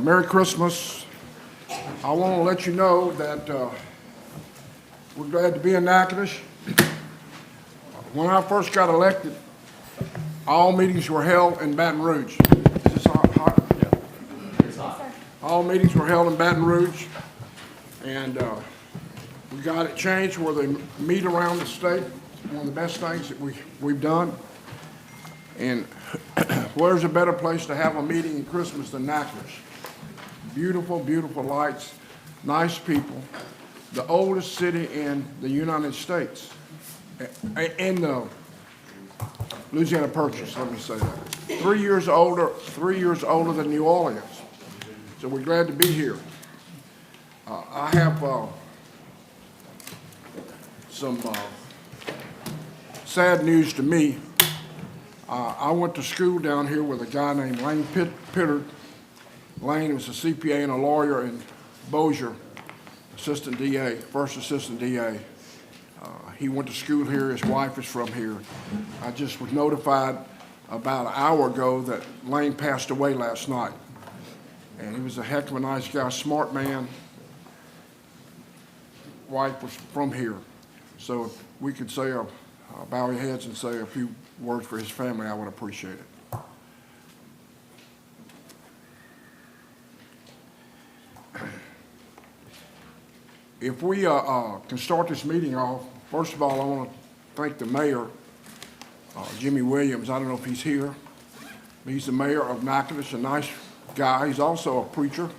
Merry Christmas. I want to let you know that we're glad to be in Natchitoches. When I first got elected, all meetings were held in Baton Rouge. Is this hot? Yeah. It's hot. All meetings were held in Baton Rouge, and we got it changed where they meet around the state. One of the best things that we've done. And where's a better place to have a meeting in Christmas than Natchitoches? Beautiful, beautiful lights, nice people. The oldest city in the United States, in the Louisiana Purchase, let me say that. 3 years older than New Orleans. So we're glad to be here. I have some sad news to me. I went to school down here with a guy named Lane Pittard. Lane was a CPA and a lawyer in Bossier, assistant DA, first assistant DA. He went to school here. His wife is from here. I just was notified about an hour ago that Lane passed away last night. And he was a heck of a nice guy, smart man. Wife was from here. So if we could say, bow your heads and say a few words for his family, I would appreciate it. If we can start this meeting off, first of all, I want to thank the mayor, Jimmy Williams. I don't know if he's here. He's the mayor of Natchitoches, a nice guy. He's also a preacher,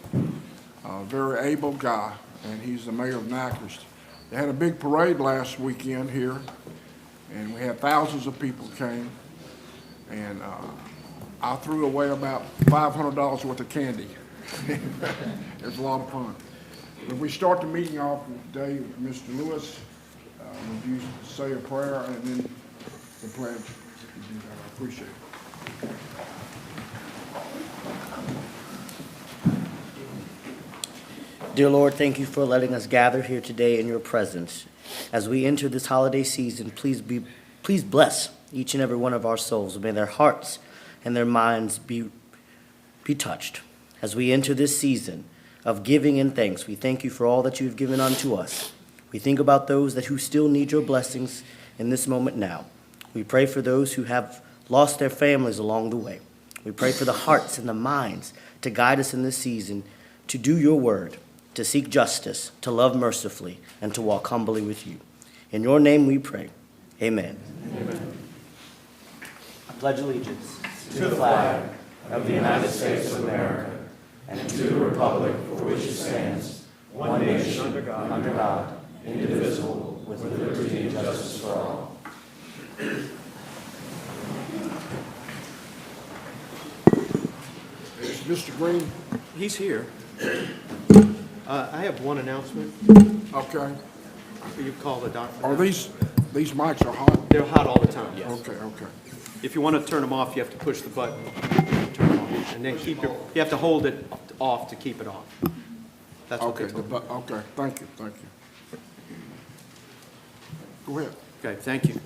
a very able guy, and he's the mayor of Natchitoches. They had a big parade last weekend here, and we had thousands of people came, and I threw away about $500 worth of candy. It was a lot of fun. If we start the meeting off today, Mr. Lewis, would you say a prayer and then the pledge? If you do that, I appreciate it. Dear Lord, thank you for letting us gather here today in your presence. As we enter this holiday season, please bless each and every one of our souls. May their hearts and their minds be touched. As we enter this season of giving and thanks, we thank you for all that you have given unto us. We think about those who still need your blessings in this moment now. We pray for those who have lost their families along the way. We pray for the hearts and the minds to guide us in this season to do your word, to seek justice, to love mercifully, and to walk humbly with you. In your name we pray. Amen. Amen. I pledge allegiance to the flag of the United States of America and to the republic for which it stands, one nation, under God, indivisible, with liberty and justice for all. Is Mr. Green? He's here. I have one announcement. Okay. You call the doctor. Are these mics are hot? They're hot all the time, yes. Okay. If you want to turn them off, you have to push the button, turn them on, and then you have to hold it off to keep it off. That's what they told me. Okay, thank you. Go ahead. Okay, thank you.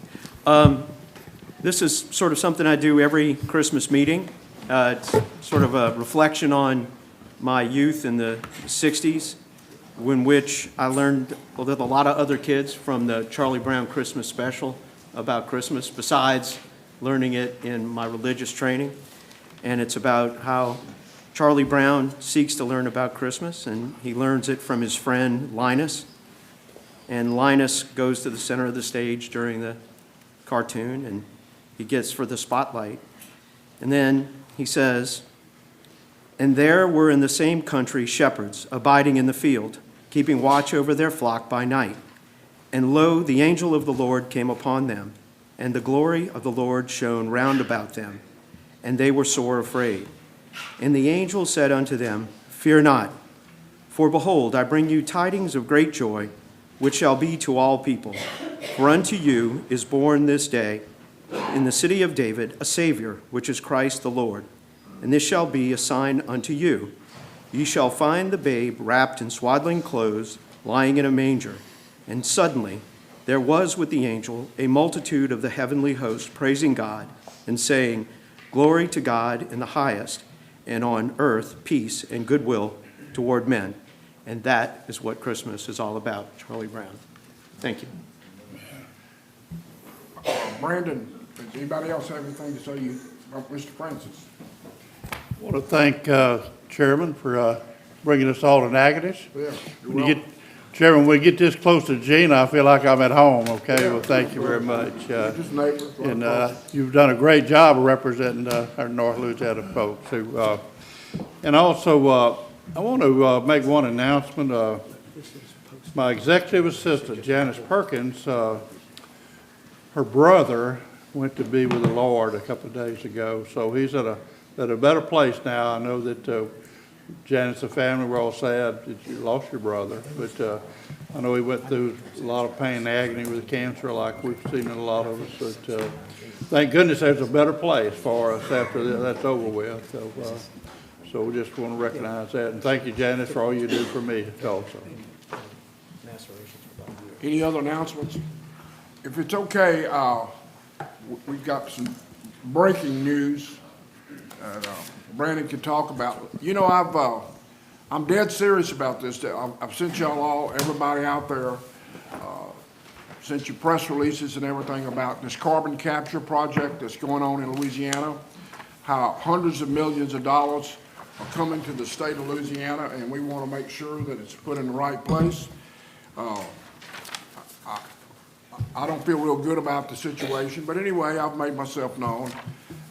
This is sort of something I do every Christmas meeting. It's sort of a reflection on my youth in the 60s, in which I learned a lot of other kids from the Charlie Brown Christmas special about Christmas, besides learning it in my religious training. And it's about how Charlie Brown seeks to learn about Christmas, and he learns it from his friend Linus. And Linus goes to the center of the stage during the cartoon, and he gets for the spotlight. And then he says, "And there were in the same country shepherds abiding in the field, keeping watch over their flock by night. And lo, the angel of the Lord came upon them, and the glory of the Lord shone round about them, and they were sore afraid. And the angel said unto them, Fear not, for behold, I bring you tidings of great joy, which shall be to all people. For unto you is born this day in the city of David a Savior, which is Christ the Lord. And this shall be a sign unto you. Ye shall find the babe wrapped in swaddling clothes, lying in a manger. And suddenly there was with the angel a multitude of the heavenly host praising God and saying, Glory to God in the highest, and on earth peace and goodwill toward men. And that is what Christmas is all about. Charlie Brown. Thank you. Brandon, does anybody else have anything to say about Mr. Francis? I want to thank Chairman for bringing us all to Natchitoches. Yeah, you're When you get, Chairman, when we get this close to Gina, I feel like I'm at home, okay? Yeah. Well, thank you very much. Just neighbors. And you've done a great job of representing our North Louisiana folks. And also, I want to make one announcement. My executive assistant, Janice Perkins, her brother went to be with the Lord a couple of days ago, so he's at a better place now. I know that Janice and the family were all sad that you lost your brother, but I know he went through a lot of pain and agony with cancer like we've seen in a lot of us, but thank goodness there's a better place for us after that's over with. So we just want to recognize that, and thank you, Janice, for all you do for me also. Any other announcements? If it's okay, we've got some breaking news that Brandon can talk about. You know, I'm dead serious about this. I've sent y'all all, everybody out there, sent you press releases and everything about this carbon capture project that's going on in Louisiana, how hundreds of millions of dollars are coming to the state of Louisiana, and we want to make sure that it's put in the right place. I don't feel real good about the situation, but anyway, I've made myself known,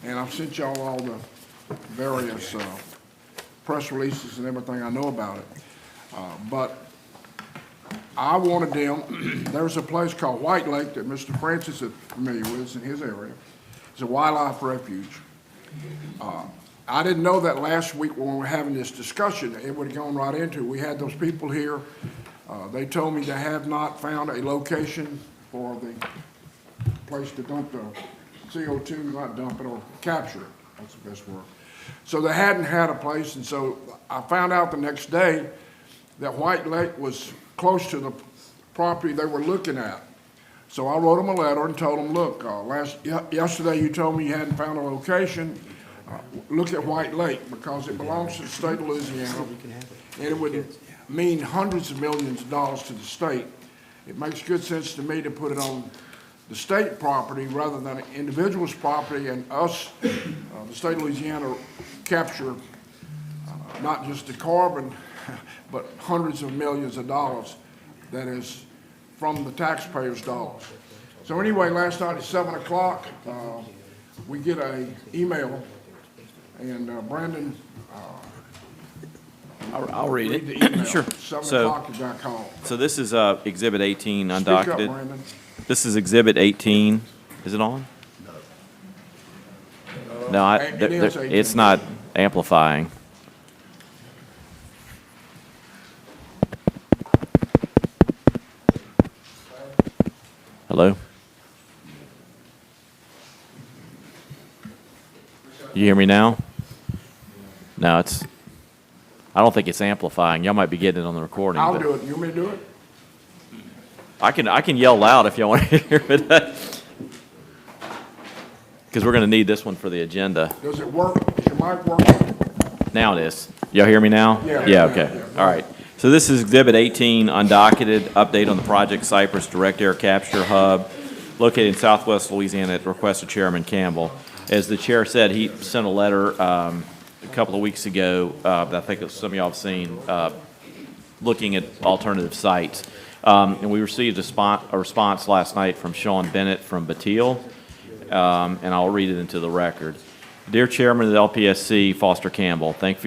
and I've sent y'all all the various press releases and everything I know about it. But I wanted them, there's a place called White Lake that Mr. Francis is familiar with, it's in his area. It's a wildlife refuge. I didn't know that last week when we were having this discussion, it would have gone right into it. We had those people here. They told me they have not found a location for the place to dump the CO2, not dump it, or capture it. That's the best word. So they hadn't had a place, and so I found out the next day that White Lake was close to the property they were looking at. So I wrote them a letter and told them, look, yesterday you told me you hadn't found a location. Look at White Lake, because it belongs to the state of Louisiana, and it would mean hundreds of millions of dollars to the state. It makes good sense to me to put it on the state property rather than an individual's property, and us, the state of Louisiana, capture not just the carbon, but hundreds of millions of dollars that is from the taxpayers' dollars. So anyway, last night at 7 o'clock, we get an email, and Brandon, I'll read read the it. email. Sure. 7 So- o'clock is our call. So this is Exhibit 18 Speak up, undocketed. Brandon. This is Exhibit 18. Is it on? No, It is 18. it's not amplifying. Hello? You hear me now? No, I don't think it's amplifying. Y'all might be getting it on the recording. I'll but- do it. You want me to do it? I can yell loud if y'all want to hear it. Because we're going to need this one for the agenda. Does it work? Is your mic working? Now it is. Y'all hear me now? Yeah. Yeah, okay. All right. So this is Exhibit 18, undocketed, update on the Project Cypress Direct Air Capture Hub located in southwest Louisiana at the request of Chairman Campbell. As the chair said, he sent a letter a couple of weeks ago that I think some of y'all have seen, looking at alternative sites. And we received a response last night from Sean Bennett from Batille, and I'll read it into the record. Dear Chairman of the LPSC, Foster Campbell, thank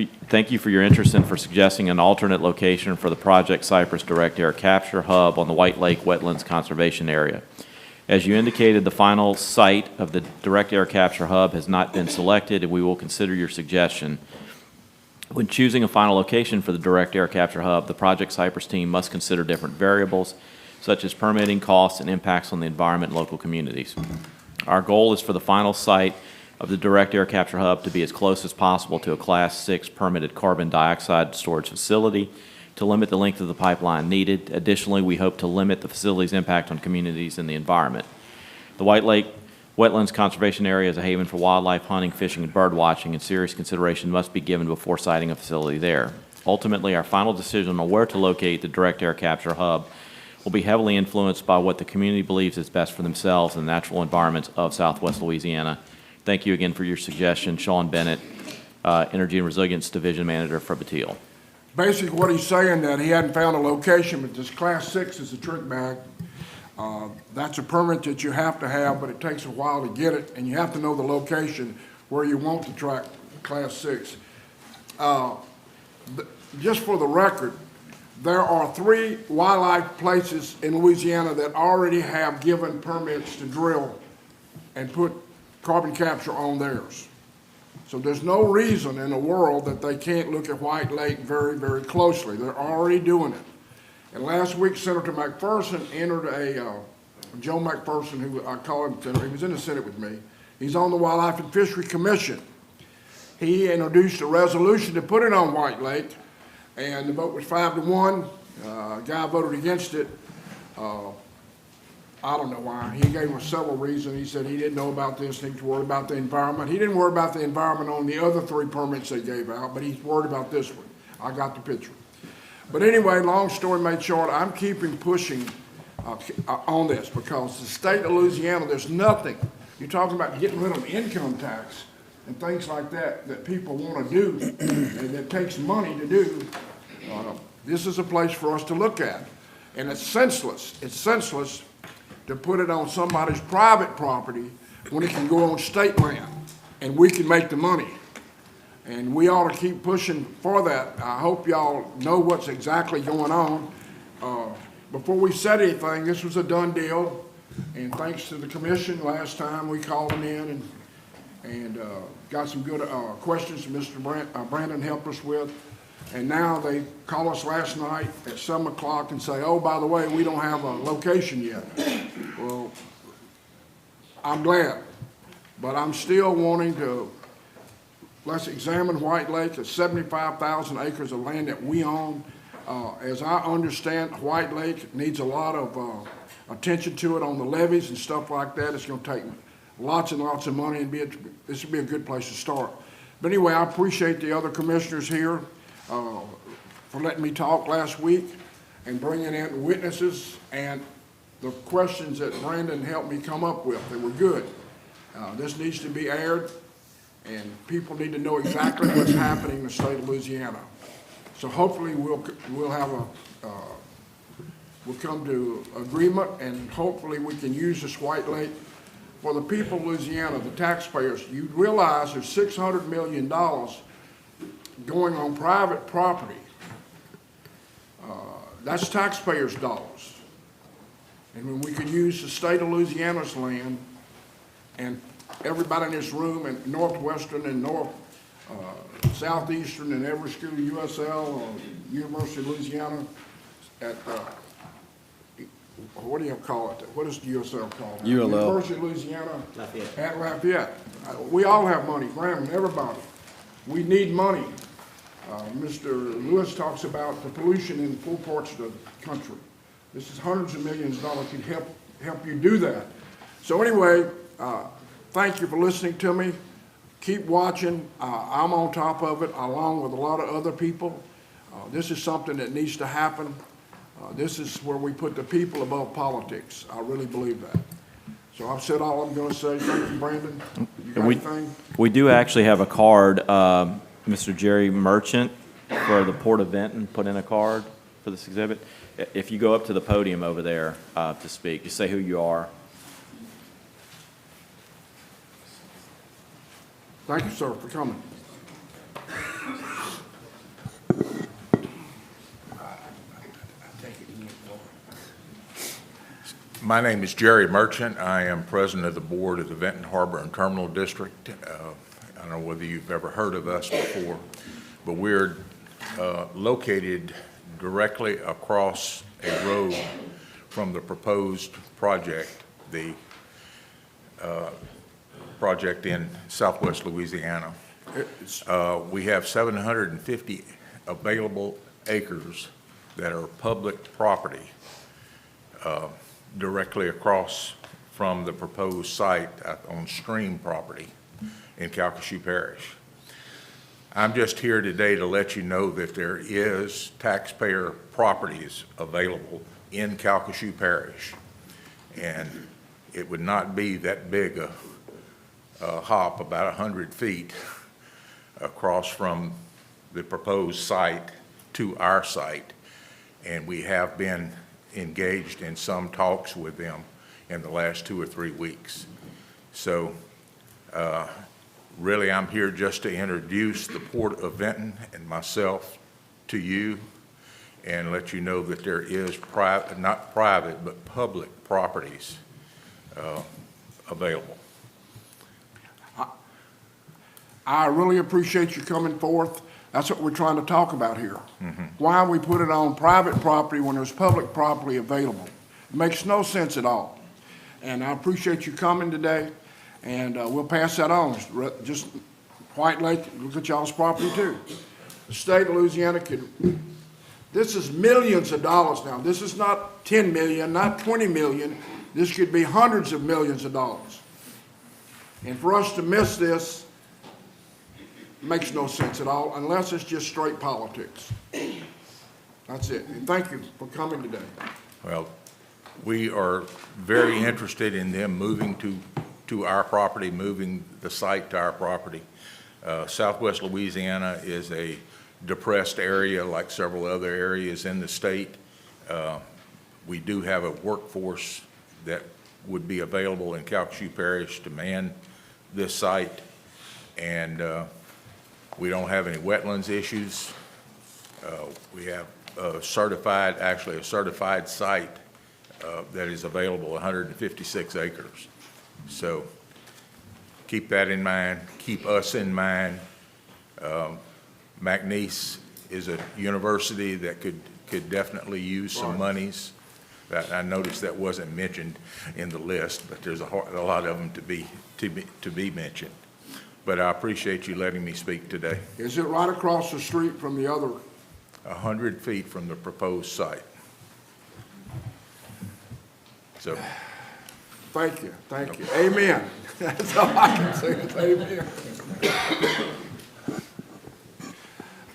you for your interest and for suggesting an alternate location for the Project Cypress Direct Air Capture Hub on the White Lake Wetlands Conservation Area. As you indicated, the final site of the Direct Air Capture Hub has not been selected, and we will consider your suggestion. When choosing a final location for the Direct Air Capture Hub, the Project Cypress team must consider different variables, such as permitting costs and impacts on the environment and local communities. Our goal is for the final site of the Direct Air Capture Hub to be as close as possible to a Class 6 permitted carbon dioxide storage facility to limit the length of the pipeline needed. Additionally, we hope to limit the facility's impact on communities and the environment. The White Lake Wetlands conservation area is a haven for wildlife, hunting, fishing, and bird watching, and serious consideration must be given before siting a facility there. Ultimately, our final decision on where to locate the direct air capture hub will be heavily influenced by what the community believes is best for themselves and the natural environments of Southwest Louisiana. Thank you again for your suggestion. Sean Bennett, Energy and Resilience Division Manager for Batille. Basically, what he's saying that he hadn't found a location, but this Class 6 is a trick bag. That's a permit that you have to have, but it takes a while to get it, and you have to know the location where you want to track Class 6. Just for the record, there are 3 wildlife places in Louisiana that already have given permits to drill and put carbon capture on theirs. So there's no reason in the world that they can't look at White Lake very, very closely. They're already doing it. And last week, Senator McPherson entered Joe McPherson, who I call him Senator, he was in the Senate with me. He's on the Wildlife and Fishery Commission. He introduced a resolution to put it on White Lake, and the vote was 5-1. A guy voted against it. I don't know why. He gave us several reasons. He said he didn't know about this, and he was worried about the environment. He didn't worry about the environment on the other 3 permits they gave out, but he's worried about this one. I got the picture. But anyway, long story made short, I'm keeping pushing on this because the state of Louisiana, there's nothing. You're talking about getting rid of income tax and things like that that people want to do and that takes money to do. This is a place for us to look at. And it's senseless. It's senseless to put it on somebody's private property when it can go on state land and we can make the money. And we ought to keep pushing for that. I hope y'all know what's exactly going on. Before we said anything, this was a done deal. And thanks to the commission, last time we called them in and got some good questions Mr. Brandon helped us with. And now they call us last night at 7 o'clock and say, oh, by the way, we don't have a location yet. Well, I'm glad, but I'm still wanting to, let's examine White Lake. It's 75,000 acres of land that we own. As I understand, White Lake needs a lot of attention to it on the levees and stuff like that. It's going to take lots and lots of money, and this would be a good place to start. But anyway, I appreciate the other commissioners here for letting me talk last week and bringing in witnesses and the questions that Brandon helped me come up with. They were good. This needs to be aired, and people need to know exactly what's happening in the state of Louisiana. So hopefully we'll have we'll come to agreement, and hopefully we can use this White Lake for the people of Louisiana, the taxpayers. You realize there's $600 million going on private property. That's taxpayers' dollars. And when we could use the state of Louisiana's land, and everybody in this room, and Northwestern and Southeastern and every school, USL or University of Louisiana, at what do you call it? What is the USL called? ULL. University of Louisiana Lafayette. at Lafayette. We all have money, Graham, everybody. We need money. Mr. Lewis talks about the pollution in 4 parts of the country. This is hundreds of millions of dollars could help you do that. So anyway, thank you for listening to me. Keep watching. I'm on top of it along with a lot of other people. This is something that needs to happen. This is where we put the people above politics. I really believe that. So I've said all I'm going to say. Thank you, Brandon. You got anything? We do actually have a card, Mr. Jerry Merchant for the Port of Benton put in a card for this exhibit. If you go up to the podium over there to speak, just say who you are. Thank you, sir, for coming. My name is Jerry Merchant. I am president of the board of the Benton Harbor and Terminal District. I don't know whether you've ever heard of us before, but we're located directly across a road from the proposed project, the project in Southwest Louisiana. We have 750 available acres that are public property directly across from the proposed site on stream property in Calcasieu Parish. I'm just here today to let you know that there is taxpayer properties available in Calcasieu Parish. And it would not be that big a hop, about 100 feet across from the proposed site to our site. And we have been engaged in some talks with them in the last 2 or 3 weeks. So really, I'm here just to introduce the Port of Vinton and myself to you and let you know that there is not private, but public properties available. I really appreciate you coming forth. That's what we're trying to talk about here. Why we put it on private property when there's public property available? It makes no sense at all. And I appreciate you coming today, and we'll pass that on. Just White Lake, look at y'all's property too. The state of Louisiana could, this is millions of dollars now. This is not 10 million, not 20 million. This could be hundreds of millions of dollars. And for us to miss this makes no sense at all, unless it's just straight politics. That's it. And thank you for coming today. Well, we are very interested in them moving to our property, moving the site to our property. Southwest Louisiana is a depressed area like several other areas in the state. We do have a workforce that would be available in Calcasieu Parish to man this site, and we don't have any wetlands issues. We have a certified site that is available, 156 acres. So keep that in mind, keep us in mind. McNeese is a university that could definitely use some monies. I noticed that wasn't mentioned in the list, but there's a lot of them to be mentioned. But I appreciate you letting me speak today. Is it right across the street from the other? 100 feet from the proposed site. So, Thank you, thank you. Amen. That's all I can say is amen.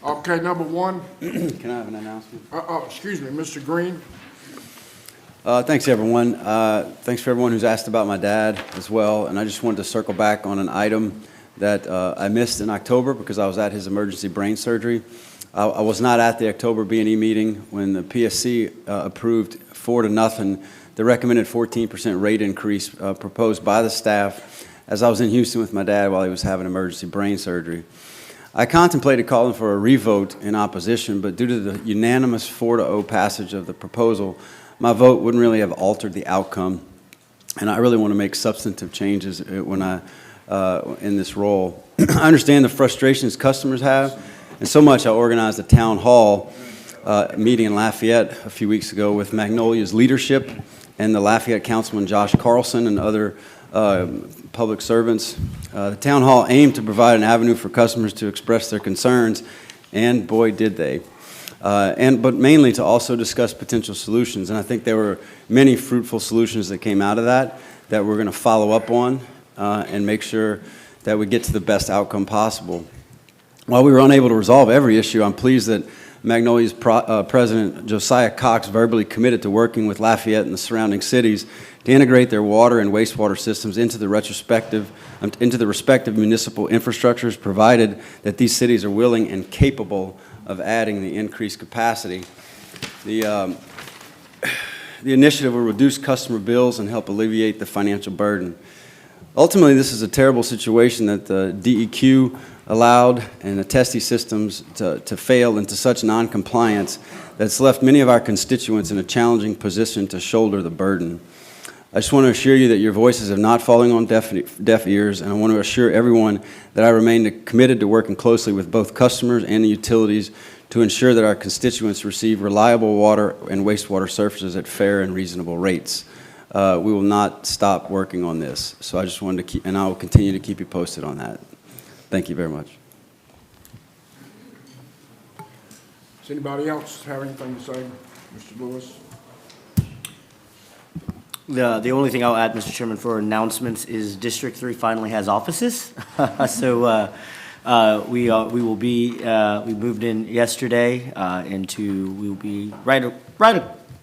Okay, number one, Can I have an announcement? excuse me, Mr. Green. Thanks, everyone. Thanks for everyone who's asked about my dad as well. And I just wanted to circle back on an item that I missed in October because I was at his emergency brain surgery. I was not at the October B&E meeting when the PSC approved 4-0 the recommended 14% rate increase proposed by the staff as I was in Houston with my dad while he was having emergency brain surgery. I contemplated calling for a revote in opposition, but due to the unanimous 4-0 passage of the proposal, my vote wouldn't really have altered the outcome, and I really want to make substantive changes when in this role. I understand the frustrations customers have, and so much I organized a town hall meeting in Lafayette a few weeks ago with Magnolia's leadership and the Lafayette Councilman Josh Carlson and other public servants. The town hall aimed to provide an avenue for customers to express their concerns, and boy, did they. But mainly to also discuss potential solutions. And I think there were many fruitful solutions that came out of that we're going to follow up on and make sure that we get to the best outcome possible. While we were unable to resolve every issue, I'm pleased that Magnolia's President Josiah Cox verbally committed to working with Lafayette and the surrounding cities to integrate their water and wastewater systems into the respective municipal infrastructures, provided that these cities are willing and capable of adding the increased capacity. The initiative will reduce customer bills and help alleviate the financial burden. Ultimately, this is a terrible situation that the DEQ allowed and the TESTI systems to fail into such non-compliance that's left many of our constituents in a challenging position to shoulder the burden. I just want to assure you that your voices have not fallen on deaf ears, and I want to assure everyone that I remain committed to working closely with both customers and the utilities to ensure that our constituents receive reliable water and wastewater services at fair and reasonable rates. We will not stop working on this. So I just wanted to keep, and I will continue to keep you posted on that. Thank you very much. Does anybody else have anything to say? Mr. Lewis? The only thing I'll add, Mr. Chairman, for announcements is District 3 finally has offices. So we moved in yesterday we will be right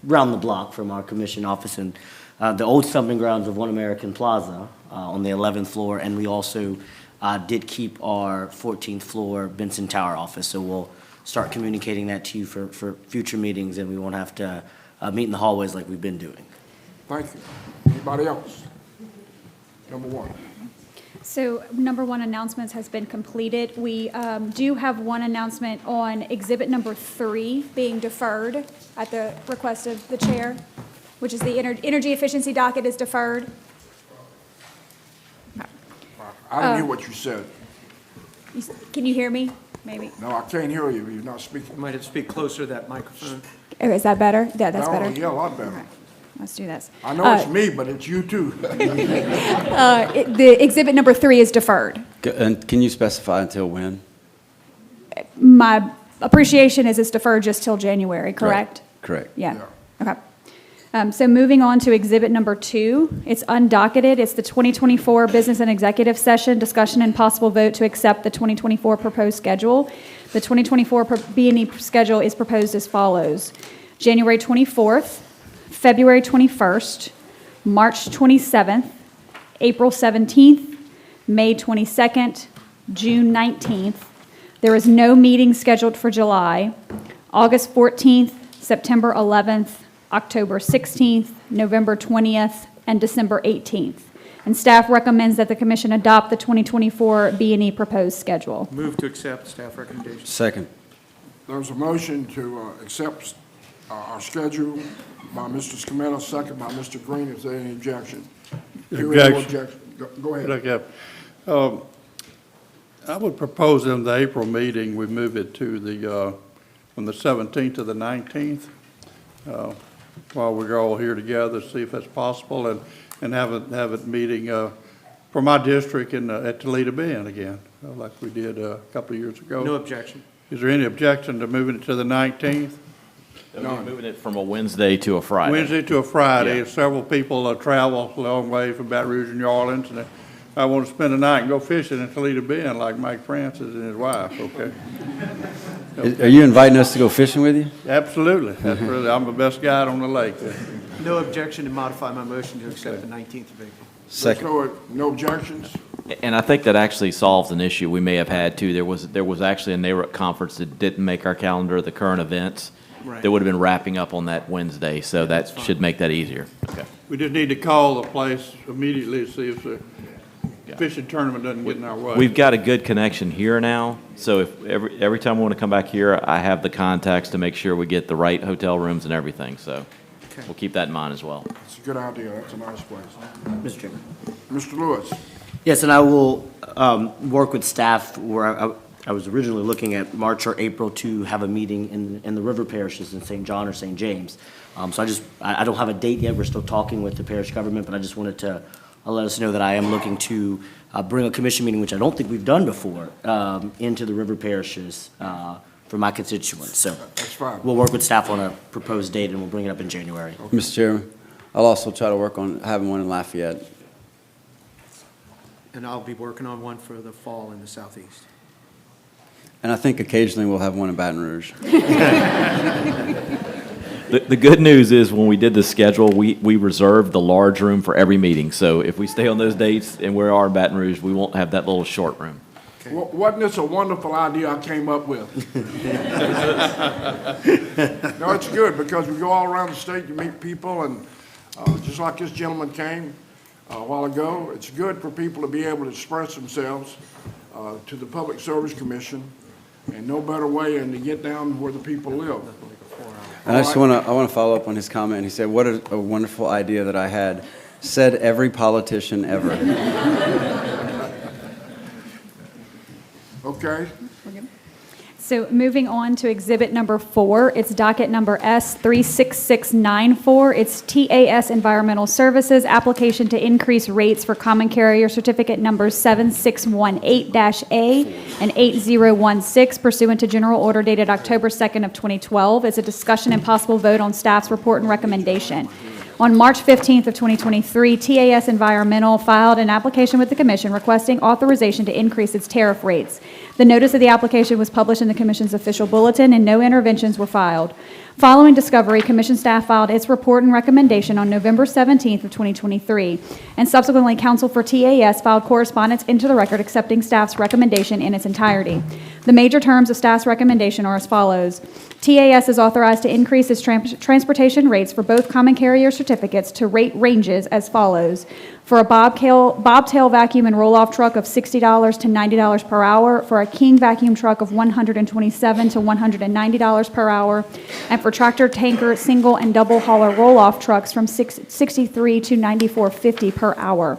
around the block from our commission office in the old stumping grounds of One American Plaza on the 11th floor. And we also did keep our 14th floor Benson Tower office. So we'll start communicating that to you for future meetings, and we won't have to meet in the hallways like we've been doing. Thank you. Anybody else? Number one. So number one announcements has been completed. We do have one announcement on exhibit number 3 being deferred at the request of the chair, which is the energy efficiency docket is deferred. I didn't hear what you said. Can you hear me? Maybe. No, I can't hear you. You're not speaking. You might have to speak closer to that microphone. Oh, is that better? Yeah, that's better. Oh, yeah, a lot better. Let's do this. I know it's me, but it's you too. The exhibit number 3 is deferred. And can you specify until when? My appreciation is it's deferred just till January, correct? Correct. Yeah, okay. So moving on to exhibit number 2, it's undocketed. It's the 2024 Business and Executive Session, discussion and possible vote to accept the 2024 proposed schedule. The 2024 B&E schedule is proposed as follows. January 24th, February 21st, March 27th, April 17th, May 22nd, June 19th. There is no meeting scheduled for July. August 14th, September 11th, October 16th, November 20th, and December 18th. And staff recommends that the commission adopt the 2024 B&E proposed schedule. Move to accept staff recommendations. Second. There's a motion to accept our schedule by Mr. Scametta, second by Mr. Green. Is there any objection? Hearing no objection. Go ahead. Okay. I would propose in the April meeting, we move it to from the 17th to the 19th, while we're all here together, see if that's possible, and have it meeting for my district at Toledo Bend again, like we did a couple of years ago. No objection. Is there any objection to moving it to the 19th? We're moving it from a Wednesday to a Friday. Wednesday to a Friday. Yeah. Several people travel a long way from Baton Rouge and New Orleans, and I want to spend the night and go fishing in Toledo Bend like Mike Francis and his wife, okay? Are you inviting us to go fishing with you? Absolutely. That's really, I'm the best guide on the lake. No objection to modify my motion to accept the 19th of April. There's Second. no objections? And I think that actually solves an issue we may have had too. There was actually a NARUC conference that didn't make our calendar, the current events. Right. That would have been wrapping up on that Wednesday, so that should make that easier. Okay. We just need to call the place immediately to see if the fishing tournament doesn't get in our way. We've got a good connection here now, so if every time we want to come back here, I have the contacts to make sure we get the right hotel rooms and everything, so we'll keep that in mind as well. It's a good idea. That's a nice place. Mr. Chairman. Mr. Lewis? Yes, and I will work with staff where I was originally looking at March or April to have a meeting in the river parishes in St. John or St. James. So I don't have a date yet. We're still talking with the parish government, but I just wanted to let us know that I am looking to bring a commission meeting, which I don't think we've done before, into the river parishes for my constituents. So That's fine. we'll work with staff on a proposed date, and we'll bring it up in January. Mr. Chairman, I'll also try to work on having one in Lafayette. And I'll be working on one for the fall in the southeast. And I think occasionally we'll have one in Baton Rouge. The good news is when we did the schedule, we reserved the large room for every meeting. So if we stay on those dates and we are in Baton Rouge, we won't have that little short room. Wasn't this a wonderful idea I came up with? No, it's good because we go all around the state, you meet people, and just like this gentleman came a while ago, it's good for people to be able to express themselves to the Public Service Commission, and no better way than to get down where the people live. And I want to follow up on his comment. He said, "What a wonderful idea that I had." Said every politician ever. Okay? So moving on to exhibit number 4, it's docket number S36694. It's TAS Environmental Services, application to increase rates for common carrier certificate numbers 7618-A and 8016 pursuant to General Order dated October 2nd of 2012. It's a discussion and possible vote on staff's report and recommendation. On March 15th of 2023, TAS Environmental filed an application with the Commission requesting authorization to increase its tariff rates. The notice of the application was published in the Commission's official bulletin, and no interventions were filed. Following discovery, Commission staff filed its report and recommendation on November 17th of 2023, and subsequently, counsel for TAS filed correspondence into the record accepting staff's recommendation in its entirety. The major terms of staff's recommendation are as follows. TAS is authorized to increase its transportation rates for both common carrier certificates to rate ranges as follows. For a bobtail vacuum and roll-off truck of $60 to $90 per hour, for a King vacuum truck of $127 to $190 per hour, and for tractor tanker single and double hauler roll-off trucks from $63 to $94.50 per hour.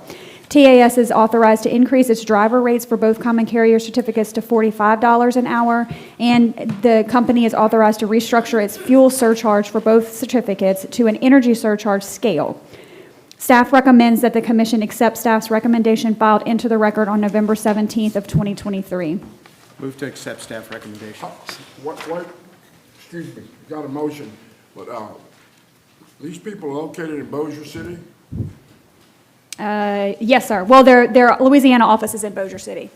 TAS is authorized to increase its driver rates for both common carrier certificates to $45 an hour, and the company is authorized to restructure its fuel surcharge for both certificates to an energy surcharge scale. Staff recommends that the Commission accept staff's recommendation filed into the record on November 17th of 2023. Move to accept staff recommendation. Excuse me, got a motion, but, these people are located in Bossier City? Yes, sir. Well, their Louisiana office is in Bossier City.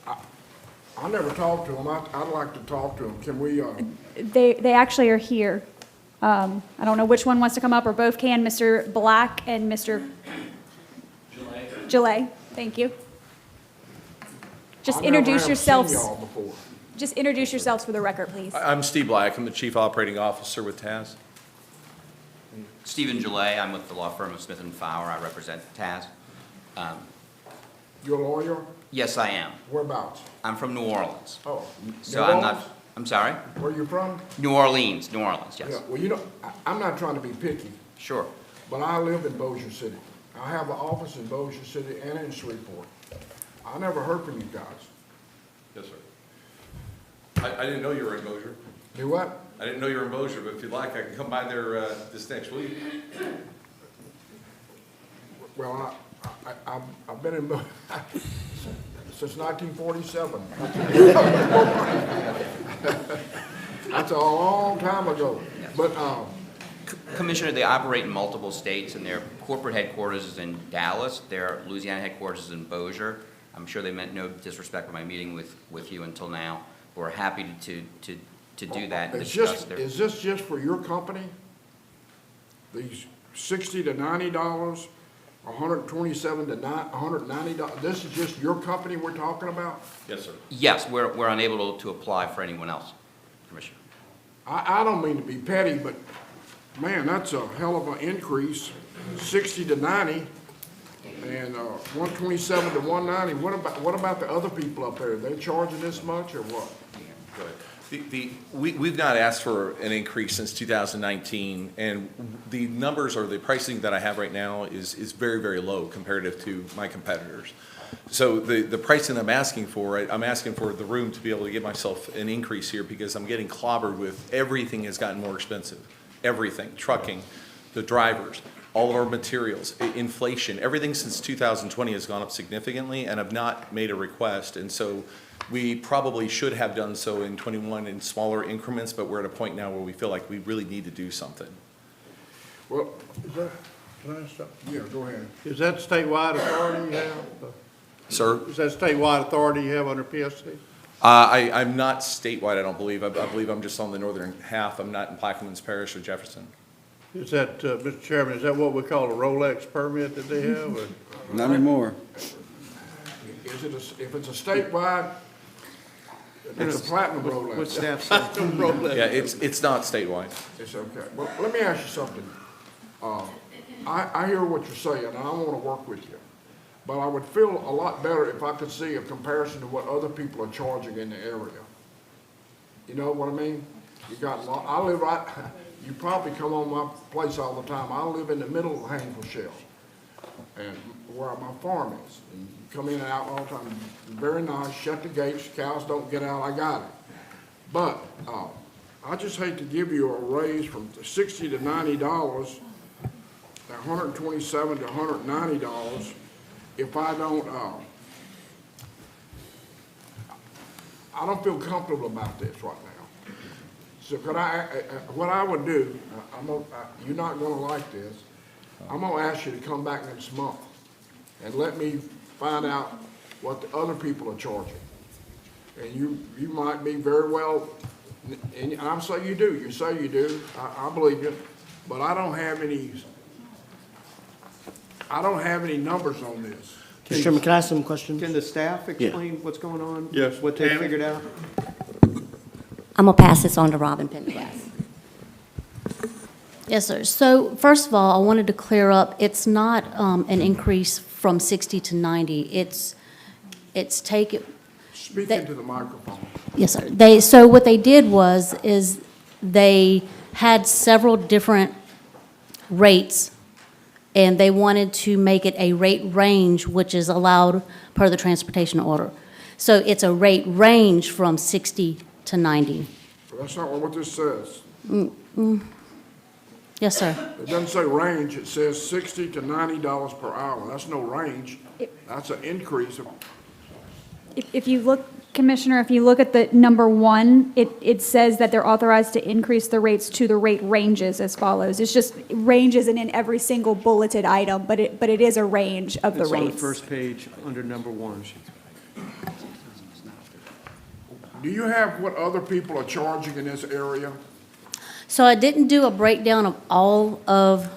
I never talked to them. I'd like to talk to them. Can we, They actually are here. I don't know which one wants to come up, or both can. Mr. Black and Mr. Gillet. Thank you. Just I never introduce have yourselves. seen y'all before. Just introduce yourselves for the record, please. I'm Steve Black. I'm the Chief Operating Officer with TAS. Stephen Gillet, I'm with the law firm of Smith & Fowler. I represent TAS. You're a lawyer? Yes, I am. Whereabouts? I'm from New Orleans. Oh, So New I'm Orleans? not, I'm sorry? Where you from? New Orleans, yes. Yeah, well, you know, I'm not trying to be picky, Sure. but I live in Bossier City. I have an office in Bossier City and in Shreveport. I never heard from you guys. Yes, sir. I didn't know you were in Bossier. Do what? I didn't know you were in Bossier, but if you'd like, I can come by there this next week. Well, I've been in since 1947. That's a long time ago. But, Commissioner, they operate in multiple states, and their corporate headquarters is in Dallas. Their Louisiana headquarters is in Bossier. I'm sure they meant no disrespect by my meeting with you until now. We're happy to do that and discuss their... Is this just for your company? These $60 to $90, $127 to $190, this is just your company we're talking about? Yes, sir. Yes, we're unable to apply for anyone else, Commissioner. I don't mean to be petty, but man, that's a hell of an increase, 60 to 90, and 127 to 190. What about the other people up there? Are they charging this much or what? Go ahead. We've not asked for an increase since 2019, and the numbers or the pricing that I have right now is very, very low comparative to my competitors. So the pricing I'm asking for the room to be able to give myself an increase here because I'm getting clobbered with everything has gotten more expensive. Everything, trucking, the drivers, all of our materials, inflation, everything since 2020 has gone up significantly, and I've not made a request, and so we probably should have done so in 21 in smaller increments, but we're at a point now where we feel like we really need to do something. Well, can I stop? Yeah, go ahead. Is that statewide authority you have? Sir? Is that statewide authority you have under PSC? I'm not statewide, I don't believe. I believe I'm just on the northern half. I'm not in Plaquemines Parish or Jefferson. Is that, Mr. Chairman, is that what we call a Rolex permit that they have? Or? Not anymore. Is it if it's a statewide, it's a platinum Rolex. What staff said? Rolex. Yeah, it's not statewide. It's okay. Well, let me ask you something. I hear what you're saying, and I want to work with you. But I would feel a lot better if I could see a comparison to what other people are charging in the area. You know what I mean? You got, I live right, you probably come on my place all the time. I live in the middle of Haynesville Shell, and where my farm is. And you come in and out all the time. Very nice, shut the gates, cows don't get out, I got it. But I just hate to give you a raise from $60 to $90, $127 to $190, if I don't feel comfortable about this right now. So could what I would do, you're not gonna like this, I'm gonna ask you to come back next month and let me find out what the other people are charging. And you might be very well, and I'm saying you do, I believe you, but I don't have any numbers on this. Mr. Chairman, can I ask some questions? Can the staff explain what's going on? Yes, What they Tammy? figured out? I'm going to pass this on to Robin Pendergast. Yes, sir. So first of all, I wanted to clear up, it's not an increase from 60 to 90. It's taken, Speak That- into the microphone. yes, sir. So what they did is they had several different rates, and they wanted to make it a rate range, which is allowed per the transportation order. So it's a rate range from 60 to 90. But that's not what this says. Yes, sir. It doesn't say range, it says $60 to $90 per hour. That's no range. That's an increase of, If you look, Commissioner, if you look at the number 1, it says that they're authorized to increase the rates to the rate ranges as follows. It's just, range isn't in every single bulleted item, but it is a range of the It's on the rates. first page, under number 1. do you have what other people are charging in this area? So I didn't do a breakdown of all of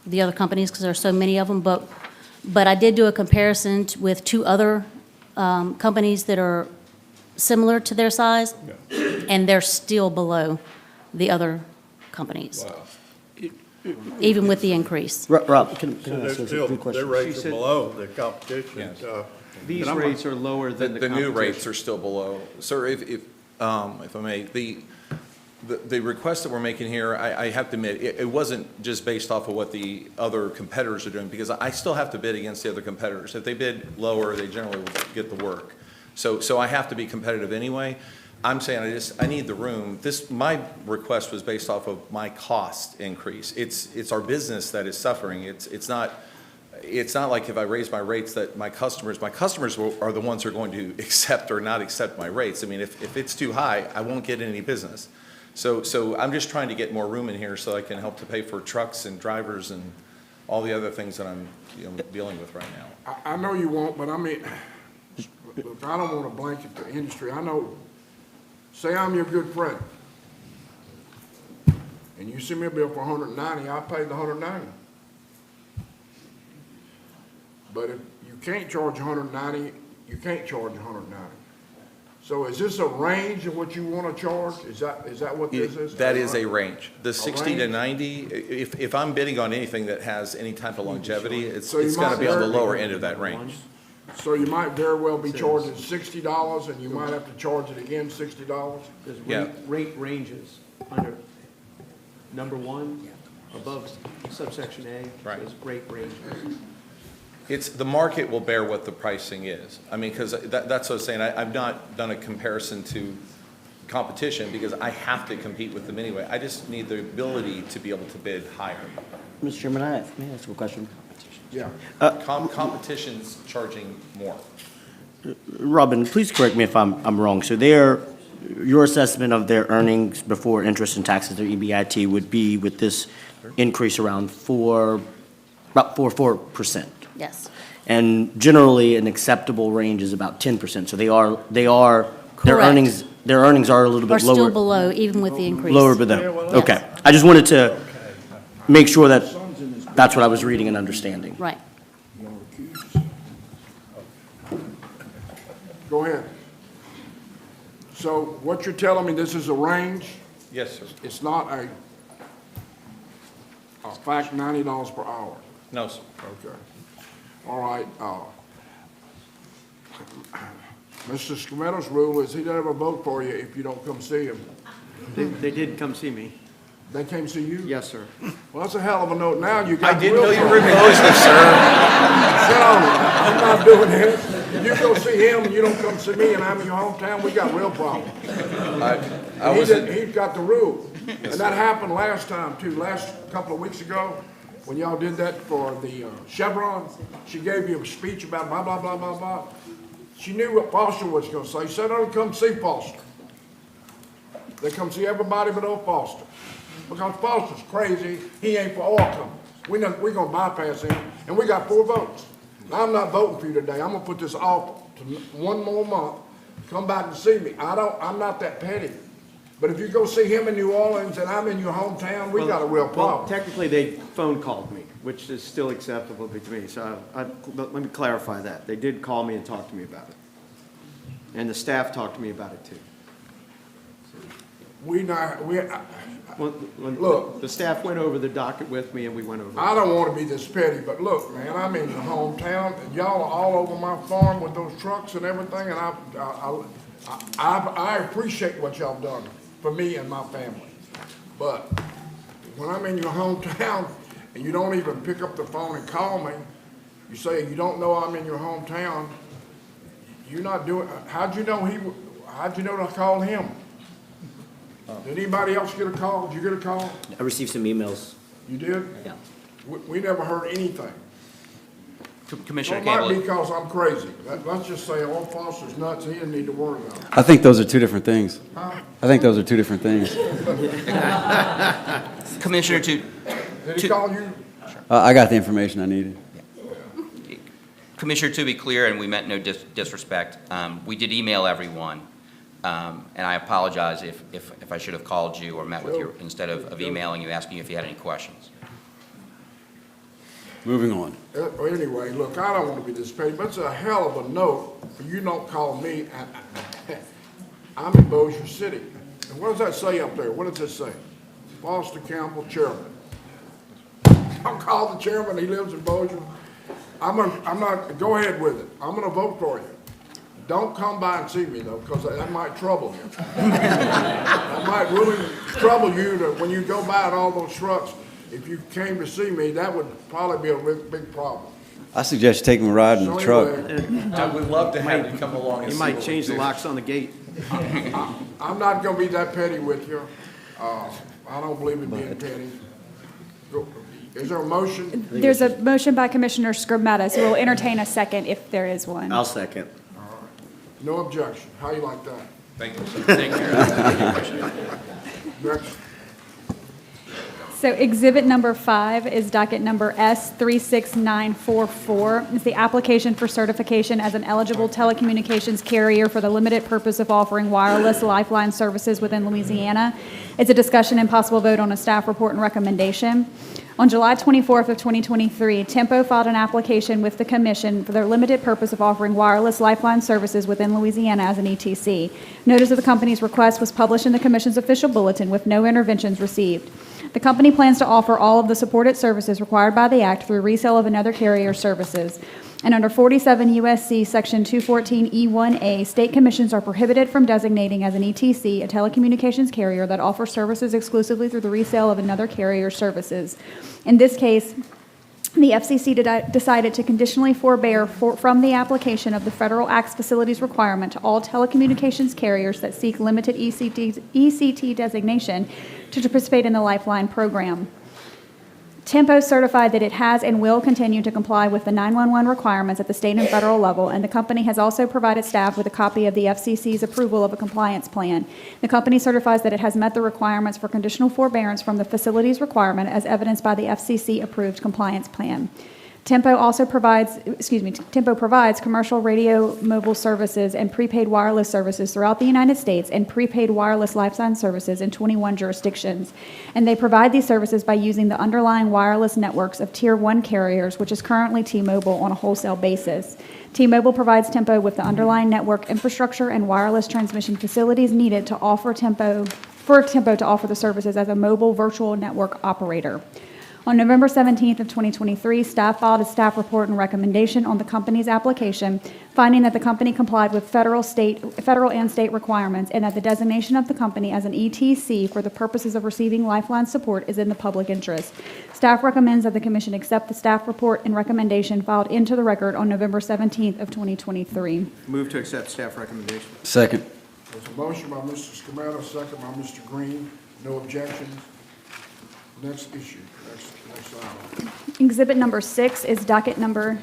the other companies because there are so many of them, but I did do a comparison with 2 other companies that are similar to their size, and they're still below the other companies, even with the increase. Rob, can I They're ask you a still, few their questions? rates She are said- below the competition. Yes. These And I'm- rates are lower than the The new rates competition. are still below. Sir, if I may, the request that we're making here, I have to admit, it wasn't just based off of what the other competitors are doing, because I still have to bid against the other competitors. If they bid lower, they generally will get the work. So I have to be competitive anyway. I'm saying I need the room. My request was based off of my cost increase. It's our business that is suffering. It's not like if I raise my rates that my customers are the ones who are going to accept or not accept my rates. I mean, if it's too high, I won't get any business. So I'm just trying to get more room in here so I can help to pay for trucks and drivers and all the other things that I'm dealing with right now. I know you won't, but I mean, look, I don't want to blanket the industry. I know, say I'm your good friend, and you send me a bill for $190, I pay the $190. But if you can't charge $190, you can't charge $190. So is this a range of what you want to charge? Is that what this is? That is a range. The 60 to range? 90, if I'm bidding on anything that has any type of longevity, it's So you got to might be on the vary- lower end of that range. So you might very well be charging $60, and you might have to charge it again $60? There's Yeah. rate ranges under number 1, above subsection A, Right. says rate ranges. The market will bear what the pricing is. I mean, because that's what I was saying, I've not done a comparison to competition because I have to compete with them anyway. I just need the ability to be able to bid higher. Mr. Chairman, may I ask you a question? Yeah. Competition's charging more. Robin, please correct me if I'm wrong. So your assessment of their earnings before interest and taxes, their EBIT, would be with this increase around about 4%. Yes. And generally, an acceptable range is about 10%. So their Correct. earnings are a little Are bit lower. still below, even with the increase. Lower below. Okay. I just wanted to make sure that that's what I was reading and understanding. Right. Go ahead. So what you're telling me, this is a range? Yes, sir. It's not a fact $90 per hour? No, sir. Okay. All right. Mr. Scameto's rule is he doesn't ever vote for you if you don't come see him. They did come see me. They came see you? Yes, sir. Well, that's a hell of a note. Now you got I didn't real know you were problems. explosive, sir. I'm not doing this. If you go see him and you don't come see me and I'm in your hometown, we got real problems. I wasn't, He's got the rule. And that happened last time too, last couple of weeks ago, when y'all did that for the Chevron. She gave you a speech about blah, blah, blah, blah, blah. She knew what Foster was gonna say. She said, don't come see Foster. They come see everybody but old Foster. Because Foster's crazy, he ain't for oil companies. We're gonna bypass him, and we got 4 votes. Now, I'm not voting for you today. I'm gonna put this off to 1 more month. Come back and see me. I'm not that petty. But if you go see him in New Orleans and I'm in your hometown, we got a real Well, problem. technically, they phone called me, which is still acceptable to me, so let me clarify that. They did call me and talk to me about it. And the staff talked to me about it, too. Look. The staff went over the docket with me, and we went over it. I don't wanna be this petty, but look, man, I'm in your hometown, and y'all are all over my farm with those trucks and everything, and I appreciate what y'all done for me and my family. But when I'm in your hometown and you don't even pick up the phone and call me, you say you don't know I'm in your hometown, you're not doing, how'd you know to call him? Did anybody else get a call? Did you get a call? I received some emails. You did? Yeah. We never heard anything. Commissioner It might Campbell. be because I'm crazy. Let's just say old Foster's nuts, he didn't need to worry about it. I think those are two different things. Huh? I think those are two different things. Commissioner, Did he call you? I got the information I needed. Commissioner, to be clear, and we meant no disrespect, we did email everyone, and I apologize if I should have called you or met with you instead of emailing you, asking you if you had any questions. Moving on. Anyway, look, I don't want to be this petty, but it's a hell of a note for you don't call me. I'm in Bossier City. And what does that say up there? What does it say? Foster Campbell, chairman. I'll call the chairman, he lives in Bossier. Go ahead with it. I'm gonna vote for you. Don't come by and see me though, because that might trouble you. That might really trouble you when you go by at all those trucks. If you came to see me, that would probably be a big problem. I suggest taking a ride in the So truck. anyway, I would love to have you come along and You see might what change we the do. locks on the gate. I'm not gonna be that petty with you. I don't believe in being petty. Is there a motion? There's a motion by Commissioner Scrimmetta, so we'll entertain a second if there is one. I'll second. No objection. How you like that? Thank you, sir. Thank you, Commissioner. Next. So exhibit number 5 is docket number S36944. It's the application for certification as an eligible telecommunications carrier for the limited purpose of offering wireless lifeline services within Louisiana. It's a discussion and possible vote on a staff report and recommendation. On July 24th of 2023, Tempo filed an application with the Commission for the limited purpose of offering wireless lifeline services within Louisiana as an ETC. Notice of the company's request was published in the Commission's official bulletin with no interventions received. The company plans to offer all of the supported services required by the Act through resale of another carrier's services. And under 47 U.S.C. Section 214E1A, state commissions are prohibited from designating as an ETC a telecommunications carrier that offers services exclusively through the resale of another carrier's services. In this case, the FCC decided to conditionally forbear from the application of the Federal Act's facilities requirement to all telecommunications carriers that seek limited ECT designation to participate in the Lifeline program. Tempo certified that it has and will continue to comply with the 911 requirements at the state and federal level, and the company has also provided staff with a copy of the FCC's approval of a compliance plan. The company certifies that it has met the requirements for conditional forbearance from the facilities requirement as evidenced by the FCC-approved compliance plan. Tempo provides commercial radio mobile services and prepaid wireless services throughout the United States and prepaid wireless lifeline services in 21 jurisdictions. And they provide these services by using the underlying wireless networks of Tier 1 carriers, which is currently T-Mobile on a wholesale basis. T-Mobile provides Tempo with the underlying network infrastructure and wireless transmission facilities needed to offer Tempo to offer the services as a mobile virtual network operator. On November 17th of 2023, staff filed a staff report and recommendation on the company's application, finding that the company complied with federal and state requirements and that the designation of the company as an ETC for the purposes of receiving Lifeline support is in the public interest. Staff recommends that the Commission accept the staff report and recommendation filed into the record on November 17th of 2023. Move to accept staff recommendation. Second. There's a motion by Mr. Scrimmetta, second by Mr. Green. No objections. Next issue. Next item. Exhibit number 6 is docket number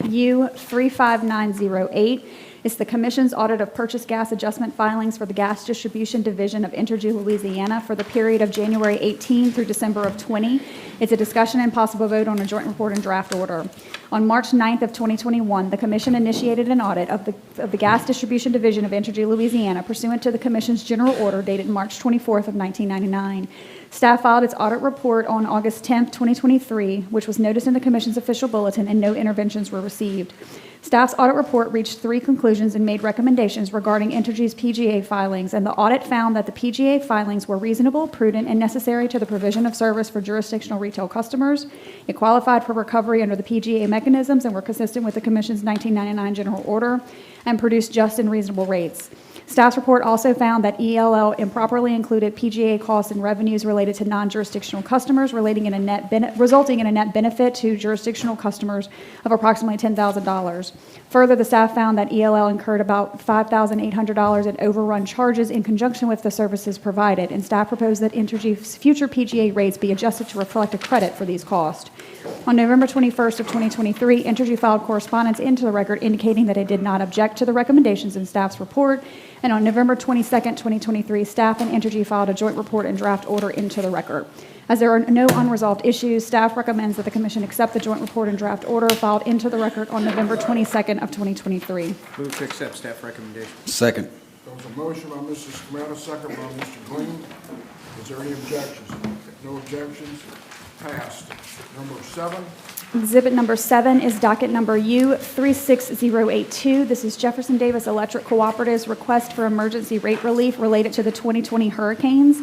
U35908. It's the Commission's audit of purchase gas adjustment filings for the Gas Distribution Division of Entergy Louisiana for the period of January 18 through December of 20. It's a discussion and possible vote on a joint report and draft order. On March 9th of 2021, the Commission initiated an audit of the Gas Distribution Division of Entergy Louisiana pursuant to the Commission's general order dated March 24th of 1999. Staff filed its audit report on August 10th, 2023, which was noticed in the Commission's official bulletin, and no interventions were received. Staff's audit report reached 3 conclusions and made recommendations regarding Entergy's PGA filings, and the audit found that the PGA filings were reasonable, prudent, and necessary to the provision of service for jurisdictional retail customers. It qualified for recovery under the PGA mechanisms and were consistent with the Commission's 1999 general order and produced just and reasonable rates. Staff's report also found that ELL improperly included PGA costs and revenues related to non-jurisdictional customers, resulting in a net benefit to jurisdictional customers of approximately $10,000. Further, the staff found that ELL incurred about $5,800 in overrun charges in conjunction with the services provided, and staff proposed that Entergy's future PGA rates be adjusted to reflect a credit for these costs. On November 21st of 2023, Entergy filed correspondence into the record indicating that it did not object to the recommendations in staff's report. And on November 22nd, 2023, staff and Entergy filed a joint report and draft order into the record. As there are no unresolved issues, staff recommends that the Commission accept the joint report and draft order filed into the record on November 22nd of 2023. Move to accept staff recommendation. Second. There was a motion by Mr. Scamatta, second by Mr. Green. Is there any objections? No objections? Passed. Number 7. Exhibit number 7 is docket number U36082. This is Jefferson Davis Electric Cooperative's request for emergency rate relief related to the 2020 hurricanes.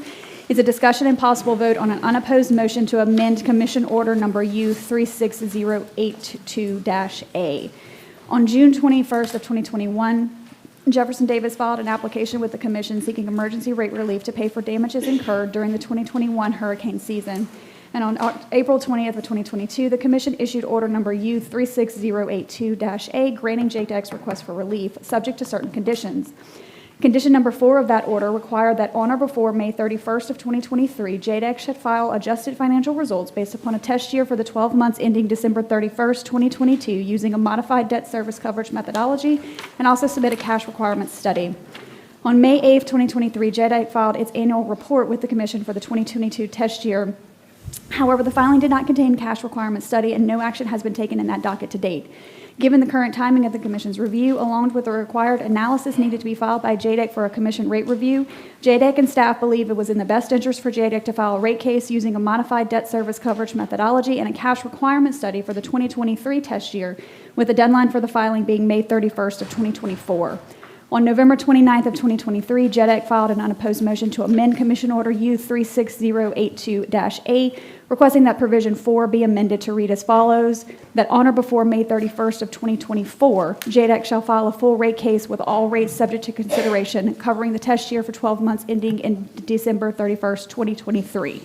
It's a discussion and possible vote on an unopposed motion to amend Commission Order number U36082-A. On June 21st of 2021, Jefferson Davis filed an application with the Commission seeking emergency rate relief to pay for damages incurred during the 2021 hurricane season. And on April 20th of 2022, the Commission issued order number U36082-A, granting JDEC's request for relief, subject to certain conditions. Condition number 4 of that order required that on or before May 31st of 2023, JDEC should file adjusted financial results based upon a test year for the 12 months ending December 31st, 2022, using a modified debt service coverage methodology, and also submit a cash requirements study. On May 8th, 2023, JDEC filed its annual report with the Commission for the 2022 test year. However, the filing did not contain cash requirement study, and no action has been taken in that docket to date. Given the current timing of the Commission's review, along with the required analysis needed to be filed by JDEC for a Commission rate review, JDEC and staff believe it was in the best interest for JDEC to file a rate case using a modified debt service coverage methodology and a cash requirement study for the 2023 test year, with the deadline for the filing being May 31st of 2024. On November 29th of 2023, JDEC filed an unopposed motion to amend Commission Order U36082-A, requesting that Provision 4 be amended to read as follows: that on or before May 31st of 2024, JDEC shall file a full rate case with all rates subject to consideration, covering the test year for 12 months ending in December 31st, 2023.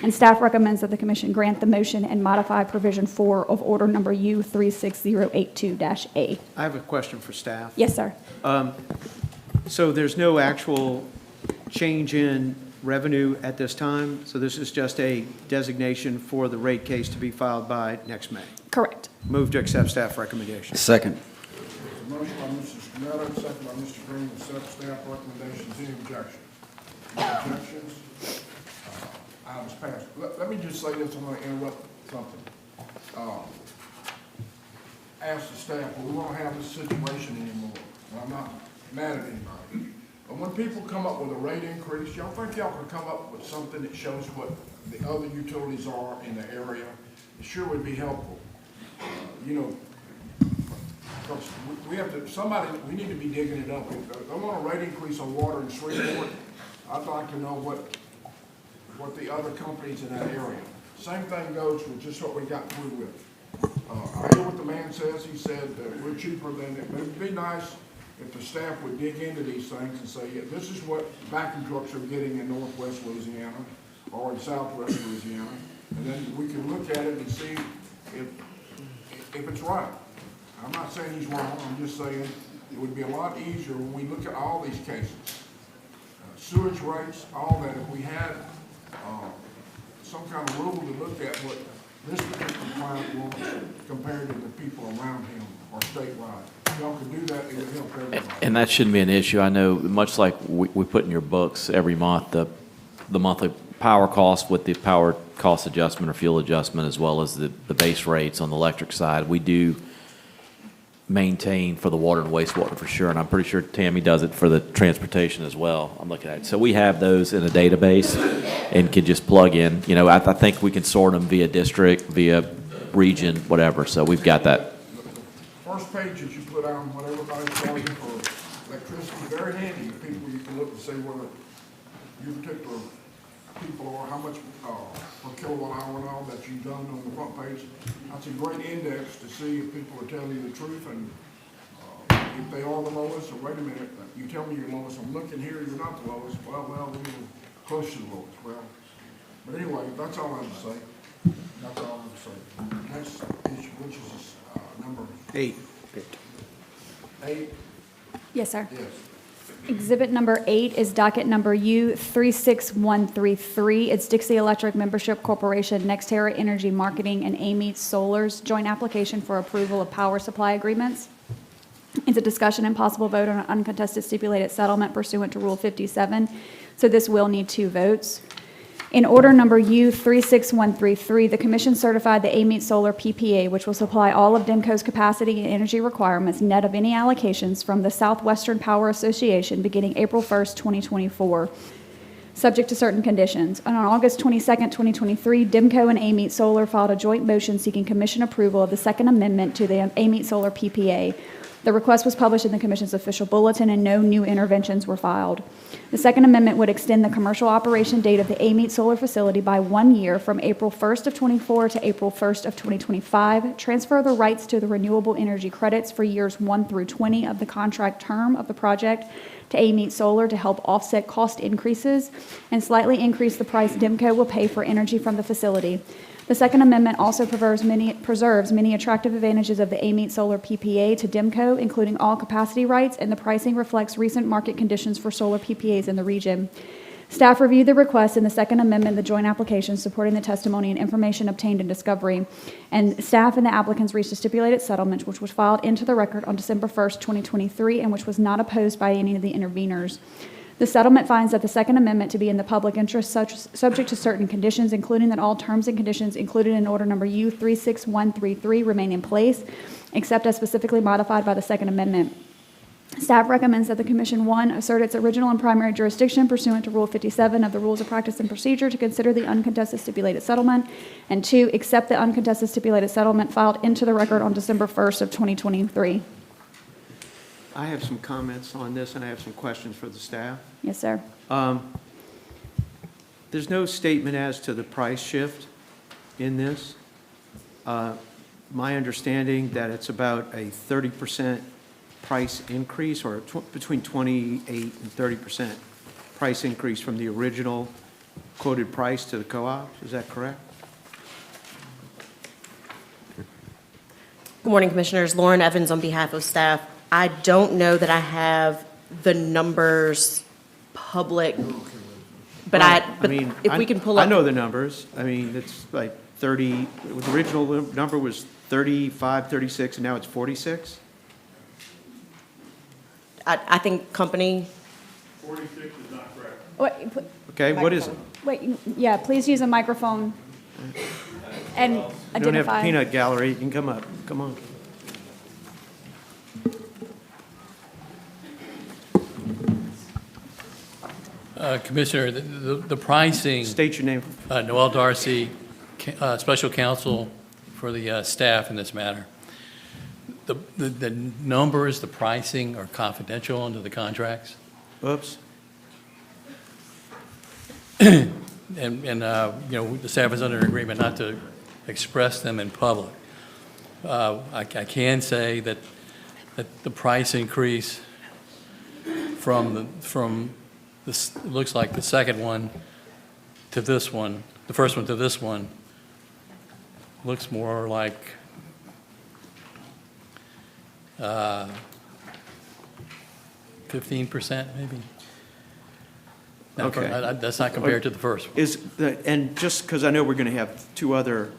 And staff recommends that the Commission grant the motion and modify Provision 4 of Order Number U36082-A. I have a question for staff. Yes, sir. So there's no actual change in revenue at this time? So this is just a designation for the rate case to be filed by next May? Correct. Move to accept staff recommendation. Second. There's a motion by Mr. Scamatta, second by Mr. Green, to accept staff recommendations. Any objections? No objections? Items passed. Let me just say this, I'm going to interrupt something. Ask the staff, well, we won't have this situation anymore. And I'm not mad at anybody. But when people come up with a rate increase, y'all think y'all can come up with something that shows what the other utilities are in the area? It sure would be helpful. Because we have to, we need to be digging it up. If they want a rate increase on water in Shreveport, I'd like to know what the other companies in that area. Same thing goes with just what we got through with. I hear what the man says. He said that we're cheaper than it. But it'd be nice if the staff would dig into these things and say, yeah, this is what vacuum trucks are getting in northwest Louisiana or in southwest Louisiana. And then we can look at it and see if it's right. I'm not saying he's wrong. I'm just saying it would be a lot easier when we look at all these cases. Sewage rates, all that, if we had some kind of rule to look at what this particular client wants compared to the people around him or statewide. y'all can do that, it would help everybody. And that shouldn't be an issue. I know, much like we put in your books every month, the monthly power cost with the power cost adjustment or fuel adjustment, as well as the base rates on the electric side, we do maintain for the water and wastewater for sure. And I'm pretty sure Tammy does it for the transportation as well. I'm looking at it. So we have those in a database and can just plug in. You know, I think we can sort them via district, via region, whatever. So we've got that. First page that you put on what everybody's charging for electricity, very handy to people. You can look and see whether your particular people are, how much per kilowatt hour and all that you've done on the front page. That's a great index to see if people are telling you the truth and if they are the lowest, or wait a minute, you tell me you're lowest, I'm looking here, you're not the lowest. Well, we were close to the lowest. Well, but anyway, that's all I have to say. That's all I have to say. Next issue, which is number 8. 8. Yes, sir. Yes. Exhibit number 8 is docket number U36133. It's Dixie Electric Membership Corporation, NextEra Energy Marketing, and AMEET Solar's joint application for approval of power supply agreements. It's a discussion and possible vote on an uncontested stipulated settlement pursuant to Rule 57, so this will need 2 votes. In order number U36133, the Commission certified the AMEET Solar PPA, which will supply all of DEMCO's capacity and energy requirements net of any allocations from the Southwestern Power Association beginning April 1st, 2024, subject to certain conditions. And on August 22nd, 2023, DEMCO and AMEET Solar filed a joint motion seeking Commission approval of the Second Amendment to the AMEET Solar PPA. The request was published in the Commission's official bulletin and no new interventions were filed. The Second Amendment would extend the commercial operation date of the AMEET Solar facility by 1 year from April 1st of 24 to April 1st of 2025, transfer the rights to the renewable energy credits for years 1 through 20 of the contract term of the project to AMEET Solar to help offset cost increases, and slightly increase the price DEMCO will pay for energy from the facility. The Second Amendment also preserves many attractive advantages of the AMEET Solar PPA to DEMCO, including all capacity rights, and the pricing reflects recent market conditions for solar PPAs in the region. Staff reviewed the request in the Second Amendment, the joint application supporting the testimony and information obtained in discovery, and staff and the applicants reached a stipulated settlement, which was filed into the record on December 1st, 2023, and which was not opposed by any of the interveners. The settlement finds that the Second Amendment to be in the public interest, subject to certain conditions, including that all terms and conditions included in order number U36133 remain in place, except as specifically modified by the Second Amendment. Staff recommends that the Commission, 1, assert its original and primary jurisdiction pursuant to Rule 57 of the Rules of Practice and Procedure to consider the uncontested stipulated settlement, and 2, accept the uncontested stipulated settlement filed into the record on December 1st of 2023. I have some comments on this, and I have some questions for the staff. Yes, sir. There's no statement as to the price shift in this. My understanding that it's about a 30% price increase, or between 28 and 30% price increase from the original quoted price to the co-op. Is that correct? Good morning, Commissioners. Lauren Evans on behalf of staff. I don't know that I have the numbers public, but if we can pull up. I know the numbers. I mean, it's like 30, the original number was 35, 36, and now it's 46? I think company. 46 is not correct. Wait, Okay, what is it? Wait, yeah, please use a microphone and You don't have identify. a peanut gallery. You can come up. Come on. Commissioner, the pricing, State your name. Noel Darcy, Special Counsel for the staff in this matter. The numbers, the pricing are confidential under the contracts. Oops. And you know, the staff is under an agreement not to express them in public. I can say that the price increase from this, it looks like the second one to this one, the first one to this one, looks more like 15% maybe. Now, Okay. That's not compared to the first one. And just because I know we're going to have 2 other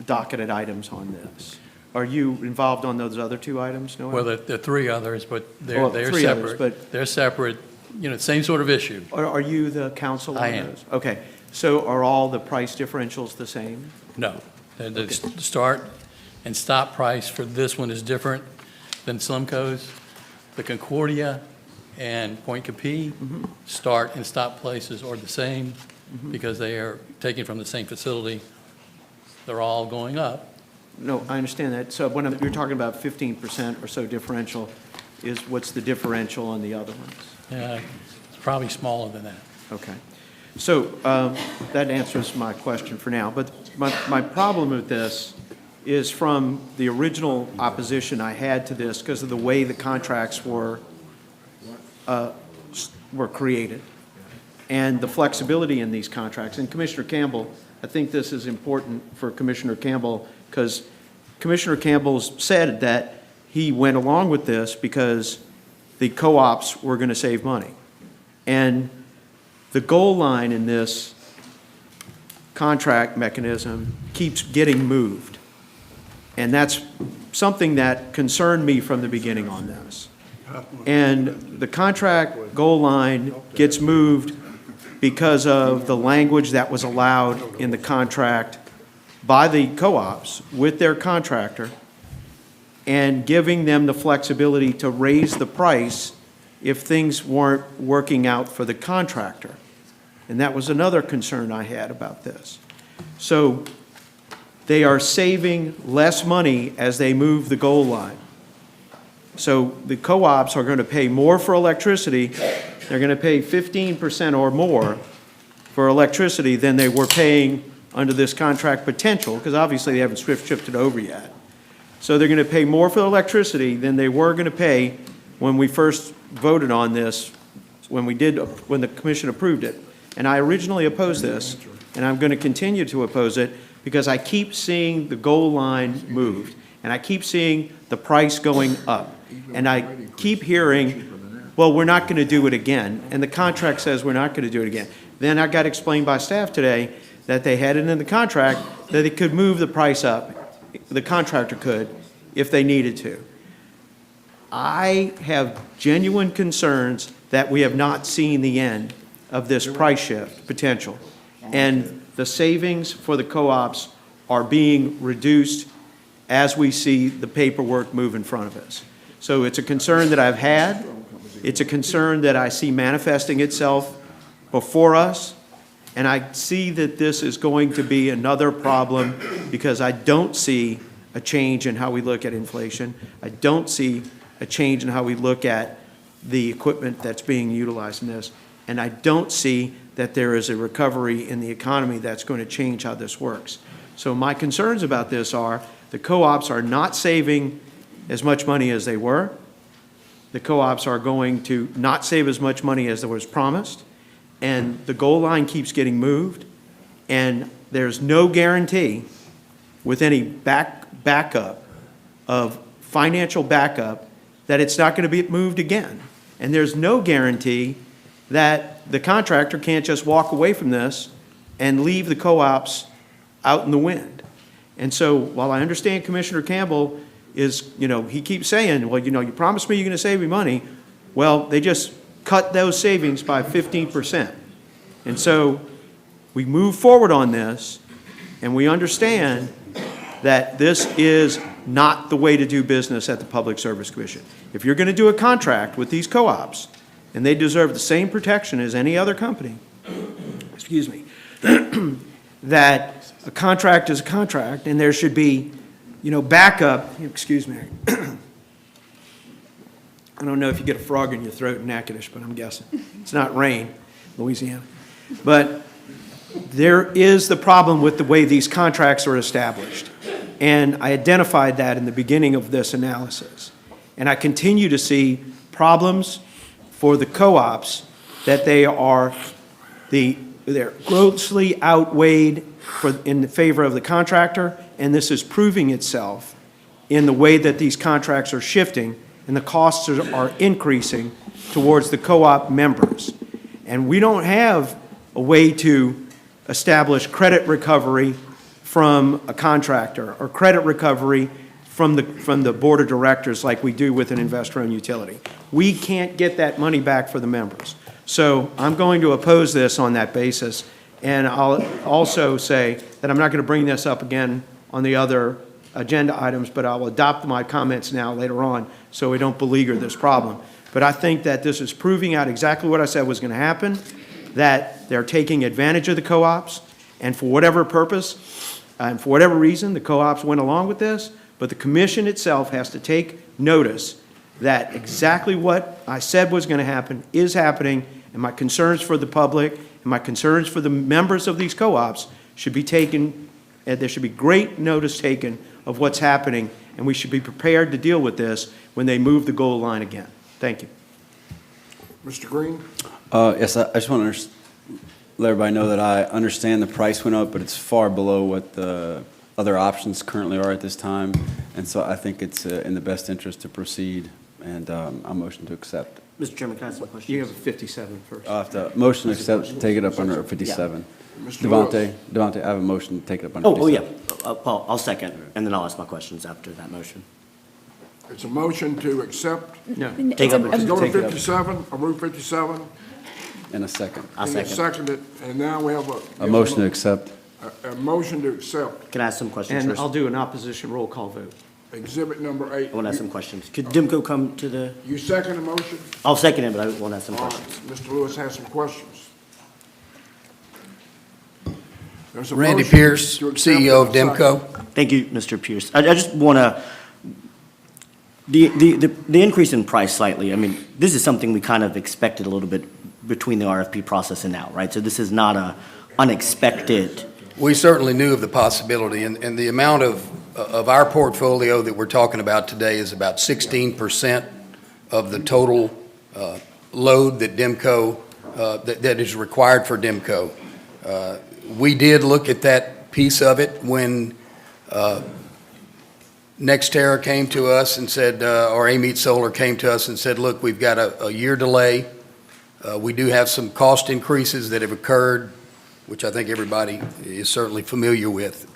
docketed items on this, are you involved on those other two items, Noel? Well, there are three others, but Well, they're three others, separate. but- They're separate, same sort of issue. Are you the counsel on I am. those? Okay, so are all the price differentials the same? No. The start and stop price for this one is different than Slimco's. The Concordia and Point Capee start and stop places are the same because they are taken from the same facility. They're all going up. No, I understand that. So when you're talking about 15% or so differential, what's the differential on the other ones? It's probably smaller than that. Okay. So that answers my question for now. But my problem with this is from the original opposition I had to this because of the way the contracts were created and the flexibility in these contracts. And Commissioner Campbell, I think this is important for Commissioner Campbell because Commissioner Campbell's said that he went along with this because the co-ops were going to save money. And the goal line in this contract mechanism keeps getting moved. And that's something that concerned me from the beginning on this. And the contract goal line gets moved because of the language that was allowed in the contract by the co-ops with their contractor and giving them the flexibility to raise the price if things weren't working out for the contractor. And that was another concern I had about this. So they are saving less money as they move the goal line. So the co-ops are going to pay more for electricity. They're going to pay 15% or more for electricity than they were paying under this contract potential, because obviously they haven't shifted over yet. So they're going to pay more for electricity than they were going to pay when we first voted on this, when the commission approved it. And I originally opposed this, and I'm going to continue to oppose it because I keep seeing the goal line moved, and I keep seeing the price going up. And I keep hearing, well, we're not going to do it again, and the contract says we're not going to do it again. Then I got explained by staff today that they had it in the contract that they could move the price up, the contractor could, if they needed to. I have genuine concerns that we have not seen the end of this price shift potential. And the savings for the co-ops are being reduced as we see the paperwork move in front of us. So it's a concern that I've had. It's a concern that I see manifesting itself before us. And I see that this is going to be another problem because I don't see a change in how we look at inflation. I don't see a change in how we look at the equipment that's being utilized in this. And I don't see that there is a recovery in the economy that's going to change how this works. So my concerns about this are the co-ops are not saving as much money as they were. The co-ops are going to not save as much money as was promised. And the goal line keeps getting moved. And there's no guarantee with any backup of financial backup that it's not going to be moved again. And there's no guarantee that the contractor can't just walk away from this and leave the co-ops out in the wind. And so while I understand Commissioner Campbell is, he keeps saying, well, you promised me you're going to save me money. Well, they just cut those savings by 15%. And so we move forward on this, and we understand that this is not the way to do business at the Public Service Commission. If you're going to do a contract with these co-ops, and they deserve the same protection as any other company, excuse me, that a contract is a contract, and there should be, backup, excuse me. I don't know if you get a frog in your throat in Natchitoches, but I'm guessing. It's not rain, Louisiana. But there is the problem with the way these contracts are established. And I identified that in the beginning of this analysis. And I continue to see problems for the co-ops that they're grossly outweighed in favor of the contractor, and this is proving itself in the way that these contracts are shifting and the costs are increasing towards the co-op members. And we don't have a way to establish credit recovery from a contractor or credit recovery from the board of directors like we do with an investor-owned utility. We can't get that money back for the members. So I'm going to oppose this on that basis, and I'll also say that I'm not going to bring this up again on the other agenda items, but I'll adopt my comments now later on so we don't beleaguer this problem. But I think that this is proving out exactly what I said was going to happen, that they're taking advantage of the co-ops, and for whatever purpose, and for whatever reason, the co-ops went along with this, but the commission itself has to take notice that exactly what I said was going to happen is happening, and my concerns for the public and my concerns for the members of these co-ops should be taken, and there should be great notice taken of what's happening, and we should be prepared to deal with this when they move the goal line again. Thank you. Mr. Green? Yes, I just want to let everybody know that I understand the price went up, but it's far below what the other options currently are at this time. And so I think it's in the best interest to proceed, and I motion to accept. Mr. Chairman, can I ask some questions? You have a 57 first. I have to motion to accept, take it up under 57. Mr. Lewis? Devontae, I have a motion to take it up under Oh, 57. yeah. Paul, I'll second, and then I'll ask my questions after that motion. It's a motion to accept, No. Take up, go to Take it up. 57, approve 57, In a second. I'll and it's second. seconded, and now we have A motion to accept. a motion to accept Can I ask some questions And first? I'll do an opposition roll call vote. exhibit number 8. I want to ask some questions. Could Dimko come to the, You second the motion? I'll second it, but I want to ask some All right, questions. Mr. Lewis has some questions. There's a Randy motion Pierce, to accept CEO of and a second. Demco. Thank you, Mr. Pierce. I just want to, the increase in price slightly, I mean, this is something we kind of expected a little bit between the RFP process and now, right? So this is not a unexpected, We certainly knew of the possibility, and the amount of our portfolio that we're talking about today is about 16% of the total load that Demco, that is required for Demco. We did look at that piece of it when NextEra came to us and said, or Amite Solar came to us and said, look, we've got a year delay. We do have some cost increases that have occurred, which I think everybody is certainly familiar with.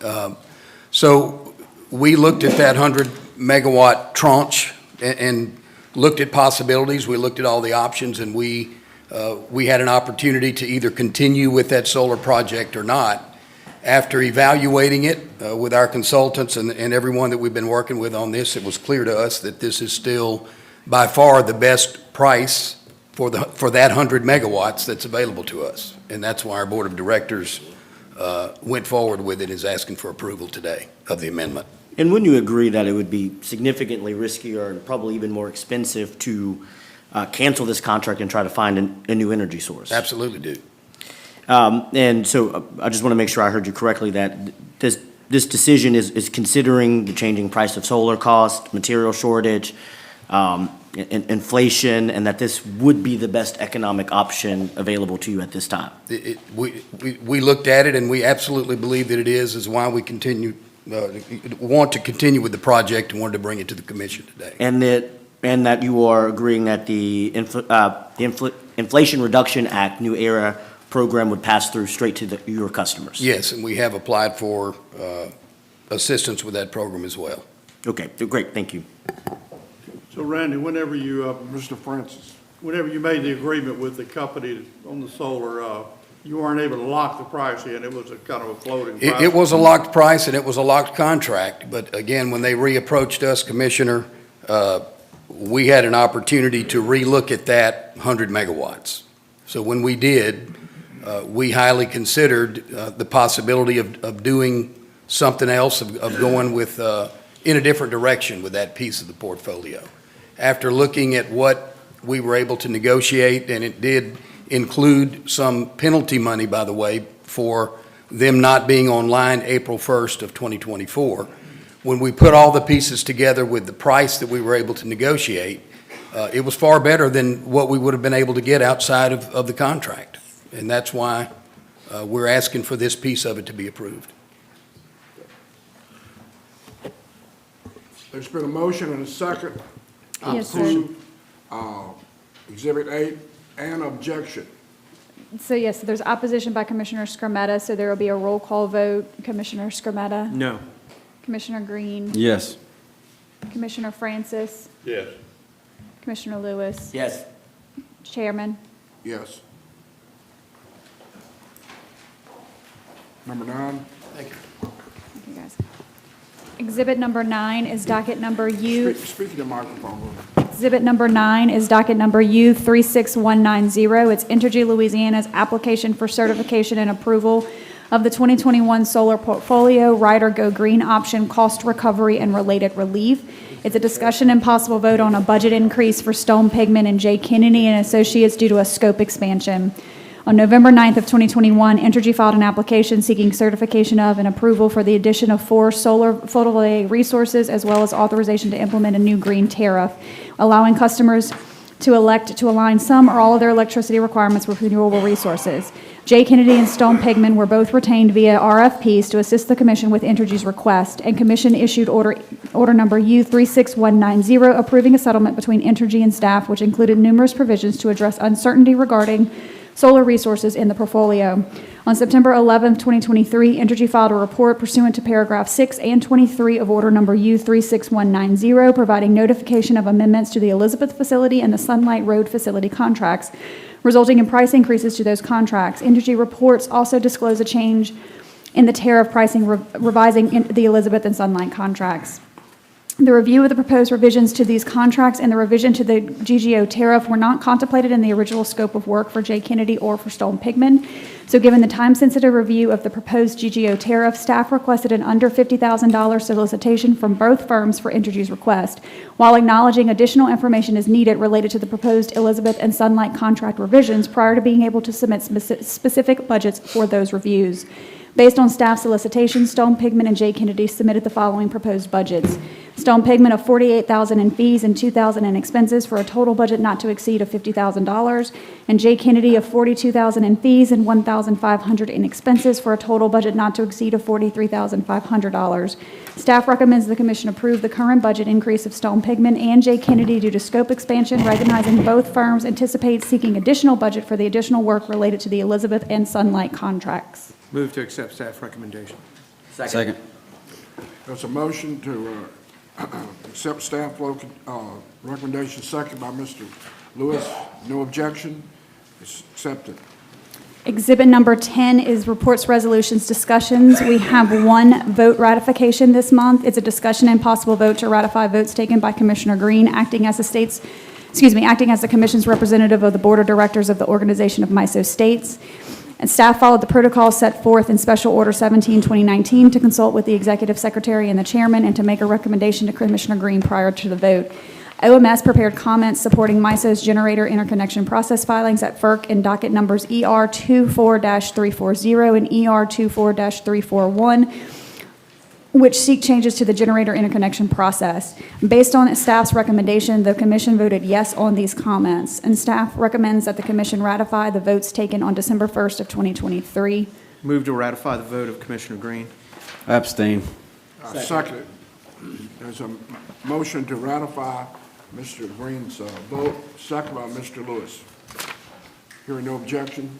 So we looked at that 100-megawatt tranche and looked at possibilities. We looked at all the options, and we had an opportunity to either continue with that solar project or not. After evaluating it with our consultants and everyone that we've been working with on this, it was clear to us that this is still by far the best price for that 100 megawatts that's available to us. And that's why our board of directors went forward with it, is asking for approval today of the amendment. and wouldn't you agree that it would be significantly riskier and probably even more expensive to cancel this contract and try to find a new energy source? Absolutely do. And so I just want to make sure I heard you correctly, that this decision is considering the changing price of solar cost, material shortage, inflation, and that this would be the best economic option available to you at this time. We looked at it, and we absolutely believe that it is why we want to continue with the project and wanted to bring it to the commission today. And that you are agreeing that the Inflation Reduction Act, New Era program would pass through straight to your customers? Yes, and we have applied for assistance with that program as well. Okay, great, thank you. So Randy, whenever you, Mr. Francis? whenever you made the agreement with the company on the solar, you weren't able to lock the price in. It was a kind of a floating price. It was a locked price, and it was a locked contract, but again, when they reapproached us, Commissioner, we had an opportunity to relook at that 100 megawatts. So when we did, we highly considered the possibility of doing something else, of going with, in a different direction with that piece of the portfolio. After looking at what we were able to negotiate, and it did include some penalty money, by the way, for them not being online April 1st of 2024. When we put all the pieces together with the price that we were able to negotiate, it was far better than what we would have been able to get outside of the contract. And that's why we're asking for this piece of it to be approved. There's been a motion and a second. to Yes, sir. approve, Exhibit 8, and objection. So yes, there's opposition by Commissioner Scarmetta, so there will be a roll call vote. Commissioner Scarmetta? No. Commissioner Green? Yes. Commissioner Francis, Yes. Commissioner Lewis, Yes. Chairman. Yes. Number 9. Thank you, guys. Exhibit number 9 is docket number U. Speak to the microphone. Exhibit number 9 is docket number U36190. It's Entergy Louisiana's application for certification and approval of the 2021 solar portfolio Rider Go Green option cost recovery and related relief. It's a discussion and possible vote on a budget increase for Stone Pigment and J. Kennedy and Associates due to a scope expansion. On November 9th of 2021, Entergy filed an application seeking certification of and approval for the addition of 4 solar photovoltaic resources, as well as authorization to implement a new green tariff, allowing customers to elect to align some or all of their electricity requirements with renewable resources. J. Kennedy and Stone Pigment were both retained via RFPs to assist the Commission with Entergy's request, and Commission issued order number U36190 approving a settlement between Entergy and staff, which included numerous provisions to address uncertainty regarding solar resources in the portfolio. On September 11, 2023, Entergy filed a report pursuant to paragraph 6 and 23 of order number U36190, providing notification of amendments to the Elizabeth facility and the Sunlight Road facility contracts, resulting in price increases to those contracts. Entergy reports also disclose a change in the tariff pricing, revising the Elizabeth and Sunlight contracts. The review of the proposed revisions to these contracts and the revision to the GGO tariff were not contemplated in the original scope of work for J. Kennedy or for Stone Pigment. So given the time-sensitive review of the proposed GGO tariff, staff requested an under $50,000 solicitation from both firms for Entergy's request, while acknowledging additional information is needed related to the proposed Elizabeth and Sunlight contract revisions prior to being able to submit specific budgets for those reviews. Based on staff solicitation, Stone Pigment and J. Kennedy submitted the following proposed budgets. Stone Pigment of $48,000 in fees and $2,000 in expenses for a total budget not to exceed of $50,000, and J. Kennedy of $42,000 in fees and $1,500 in expenses for a total budget not to exceed of $43,500. Staff recommends the Commission approve the current budget increase of Stone Pigment and J. Kennedy due to scope expansion, recognizing both firms anticipate seeking additional budget for the additional work related to the Elizabeth and Sunlight contracts. Move to accept staff recommendation. Second. There's a motion to accept staff recommendation, second by Mr. Lewis. No objection. It's accepted. Exhibit number 10 is reports, resolutions, discussions. We have one vote ratification this month. It's a discussion and possible vote to ratify votes taken by Commissioner Green, acting as the Commission's representative of the Board of Directors of the Organization of MISO States. And staff followed the protocol set forth in Special Order 17/2019 to consult with the Executive Secretary and the Chairman and to make a recommendation to Commissioner Green prior to the vote. OMS prepared comments supporting MISO's generator interconnection process filings at FERC in docket numbers ER24-340 and ER24-341, which seek changes to the generator interconnection process. Based on staff's recommendation, the Commission voted yes on these comments, and staff recommends that the Commission ratify the votes taken on December 1st of 2023. Move to ratify the vote of Commissioner Green. I abstain. Second. There's a motion to ratify Mr. Green's vote, second by Mr. Lewis. Hearing no objection.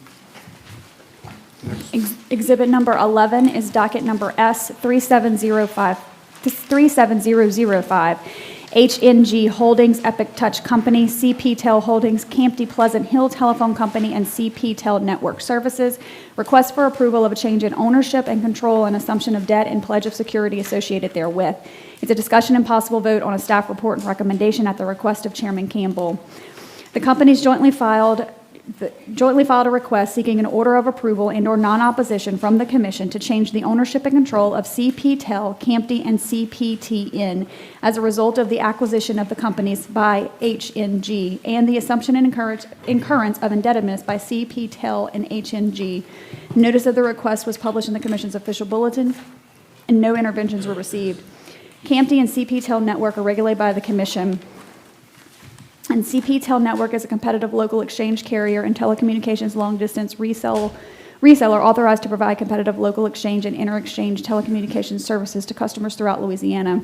Exhibit number 11 is docket number S370005. HNG Holdings, Epic Touch Company, CP Tel Holdings, Campty Pleasant Hill Telephone Company, and CP Tel Network Services. Request for approval of a change in ownership and control and assumption of debt and pledge of security associated therewith. It's a discussion and possible vote on a staff report and recommendation at the request of Chairman Campbell. The companies jointly filed a request seeking an order of approval and/or non-opposition from the Commission to change the ownership and control of CP Tel, Campty, and CPTN as a result of the acquisition of the companies by HNG and the assumption and incurrence of indebtedness by CP Tel and HNG. Notice of the request was published in the Commission's official bulletin, and no interventions were received. Campty and CP Tel Network are regulated by the Commission. And CP Tel Network is a competitive local exchange carrier and telecommunications long-distance reseller authorized to provide competitive local exchange and inter-exchange telecommunications services to customers throughout Louisiana.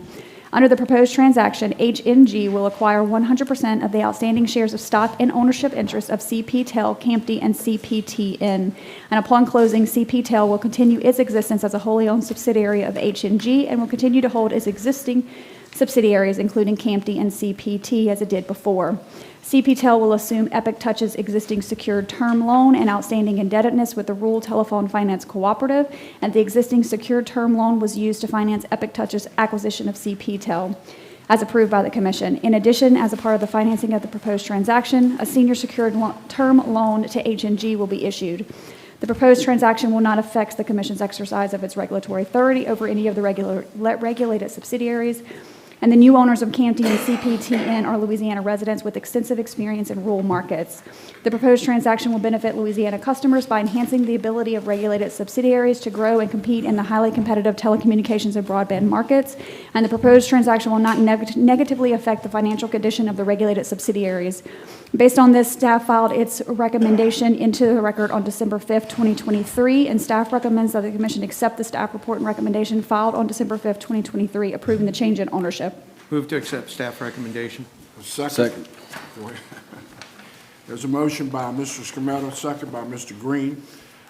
Under the proposed transaction, HNG will acquire 100% of the outstanding shares of stock and ownership interests of CP Tel, Campty, and CPTN. And upon closing, CP Tel will continue its existence as a wholly owned subsidiary of HNG and will continue to hold its existing subsidiaries, including CAMTE and CPT, as it did before. CPTEL will assume Epic Touch's existing secured term loan and outstanding indebtedness with the Rural Telephone Finance Cooperative, and the existing secured term loan was used to finance Epic Touch's acquisition of CPTEL, as approved by the Commission. In addition, as a part of the financing of the proposed transaction, a senior secured term loan to H&G will be issued. The proposed transaction will not affect the Commission's exercise of its regulatory authority over any of the regulated subsidiaries, and the new owners of CAMTE and CPTN are Louisiana residents with extensive experience in rural markets. The proposed transaction will benefit Louisiana customers by enhancing the ability of regulated subsidiaries to grow and compete in the highly competitive telecommunications and broadband markets, and the proposed transaction will not negatively affect the financial condition of the regulated subsidiaries. Based on this, staff filed its recommendation into the record on December 5th, 2023, and staff recommends that the Commission accept the staff report and recommendation filed on December 5th, 2023, approving the change in ownership. Move to accept staff recommendation. Second. Go ahead. There's a motion by Mr. Scametta, second by Mr. Green,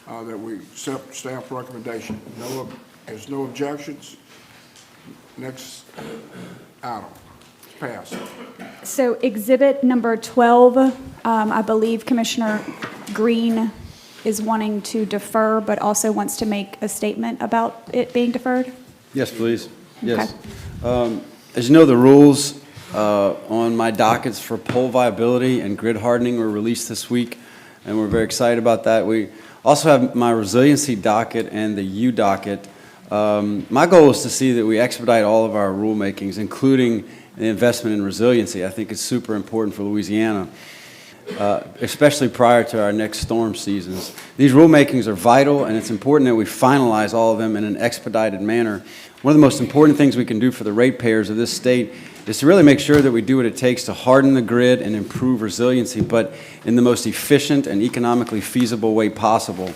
that we accept staff recommendation. There's no objections. Next item. Pass. So exhibit number 12, I believe Commissioner Green is wanting to defer, but also wants to make a statement about it being deferred? Yes, please. Yes. As you know, the rules on my dockets for pole viability and grid hardening were released this week, and we're very excited about that. We also have my resiliency docket and the U docket. My goal is to see that we expedite all of our rulemakings, including the investment in resiliency. I think it's super important for Louisiana, especially prior to our next storm seasons. These rulemakings are vital, and it's important that we finalize all of them in an expedited manner. One of the most important things we can do for the ratepayers of this state is to really make sure that we do what it takes to harden the grid and improve resiliency, but in the most efficient and economically feasible way possible.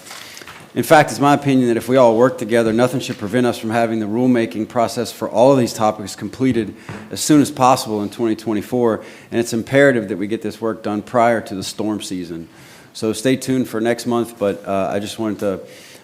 In fact, it's my opinion that if we all work together, nothing should prevent us from having the rulemaking process for all of these topics completed as soon as possible in 2024, and it's imperative that we get this work done prior to the storm season. So stay tuned for next month, but I just wanted to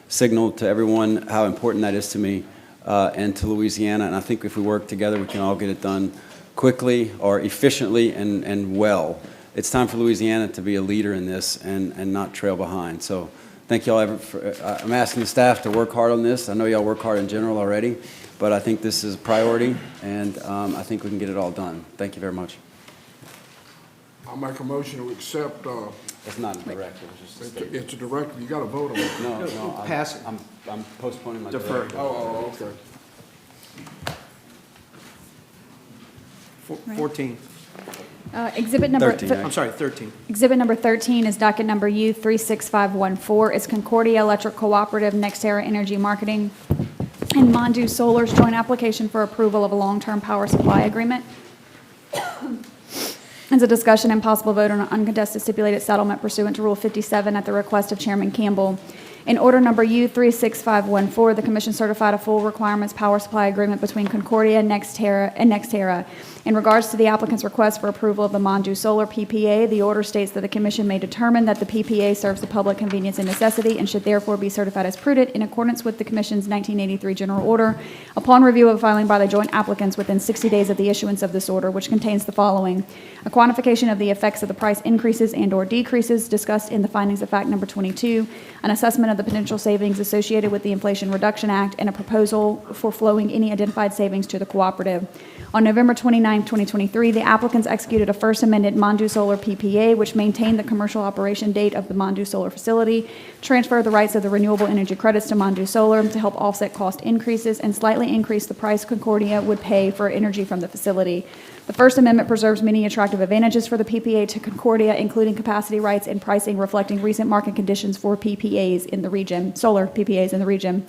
signal to everyone how important that is to me and to Louisiana, and I think if we work together, we can all get it done quickly or efficiently and well. It's time for Louisiana to be a leader in this and not trail behind. So thank you all. I'm asking the staff to work hard on this. I know y'all work hard in general already, but I think this is a priority, and I think we can get it all done. Thank you very much. I'll make a motion to accept. It's not a directive. It's just a statement. It's a directive. You got to vote on it. No. Pass it. I'm postponing my Defer. directive. Oh, okay. 14. Exhibit number 13, I'm sorry, 13. Exhibit number 13 is docket number U 36514. It's Concordia Electric Cooperative, NextEra Energy Marketing, and Mondu Solar's joint application for approval of a long-term power supply agreement. It's a discussion and possible vote on an uncontested stipulated settlement pursuant to Rule 57 at the request of Chairman Campbell. In order number U 36514, the Commission certified a full requirements power supply agreement between Concordia and NextEra. In regards to the applicant's request for approval of the Mondu Solar PPA, the order states that the Commission may determine that the PPA serves the public convenience and necessity and should therefore be certified as prudent in accordance with the Commission's 1983 general order. Upon review of filing by the joint applicants within 60 days of the issuance of this order, which contains the following: a quantification of the effects of the price increases and/or decreases discussed in the findings of fact number 22, an assessment of the potential savings associated with the Inflation Reduction Act, and a proposal for flowing any identified savings to the cooperative. On November 29, 2023, the applicants executed a first amended Mondu Solar PPA, which maintained the commercial operation date of the Mondu Solar facility, transferred the rights of the renewable energy credits to Mondu Solar to help offset cost increases, and slightly increased the price Concordia would pay for energy from the facility. The First Amendment preserves many attractive advantages for the PPA to Concordia, including capacity rights and pricing reflecting recent market conditions for PPAs in the region, solar PPAs in the region.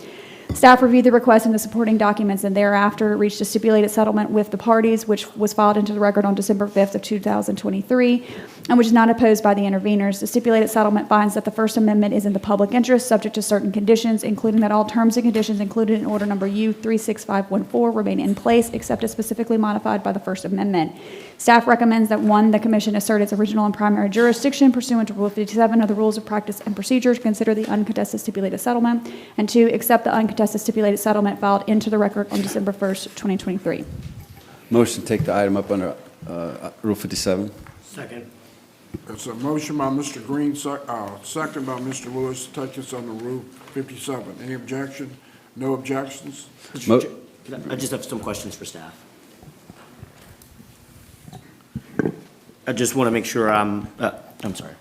Staff reviewed the request and the supporting documents and thereafter reached a stipulated settlement with the parties, which was filed into the record on December 5th of 2023, and which is not opposed by the interveners. The stipulated settlement finds that the First Amendment is in the public interest, subject to certain conditions, including that all terms and conditions included in order number U 36514 remain in place, except as specifically modified by the First Amendment. Staff recommends that 1, the Commission assert its original and primary jurisdiction pursuant to Rule 57 of the Rules of Practice and Procedures, consider the uncontested stipulated settlement, and 2, accept the uncontested stipulated settlement filed into the record on December 1st, 2023. Motion to take the item up under Rule 57. Second. It's a motion by Mr. Green, second by Mr. Lewis, to take this under Rule 57. Any objection? No objections? Mo- I just have some questions for staff. I just want to make sure I'm sorry.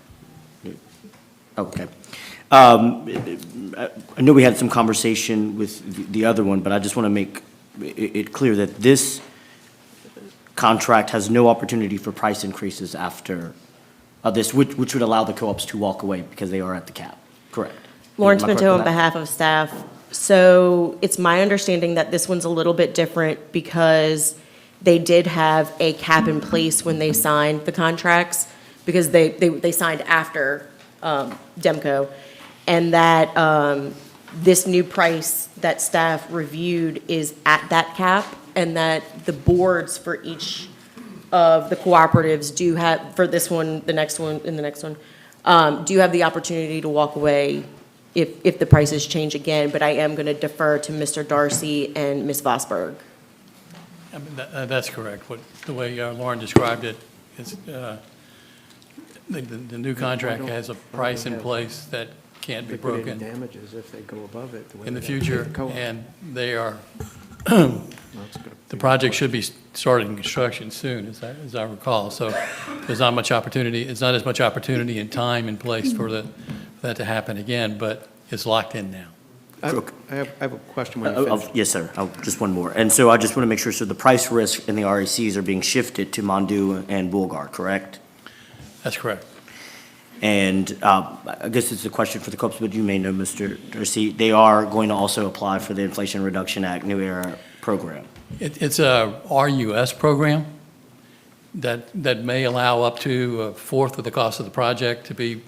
Okay. I know we had some conversation with the other one, but I just want to make it clear that this contract has no opportunity for price increases after this, which would allow the co-ops to walk away because they are at the cap, correct? Lawrence Am I correct Pinto with on that? behalf of staff. So it's my understanding that this one's a little bit different because they did have a cap in place when they signed the contracts, because they signed after Demco, and that this new price that staff reviewed is at that cap, and that the boards for each of the cooperatives do have, for this one, the next one, and the next one, do have the opportunity to walk away if the prices change again, but I am going to defer to Mr. Darcy and Ms. Vosberg. I mean, that's correct. The way Lauren described it, is the new contract has a price in place that can't be broken damages if they go above it. in the future, and they are, the project should be starting construction soon, as I recall. So there's not much opportunity, it's not as much opportunity and time in place for that to happen again, but it's locked in now. I have a question when you finish. Yes, sir. Just one more. And so I just want to make sure, so the price risk in the RECs are being shifted to Mondu and Bulgar, correct? That's correct. And I guess it's a question for the co-ops, but you may know, Mr. Darcy, they are going to also apply for the Inflation Reduction Act New Era program. It's a RUS program that may allow up to a fourth of the cost of the project to be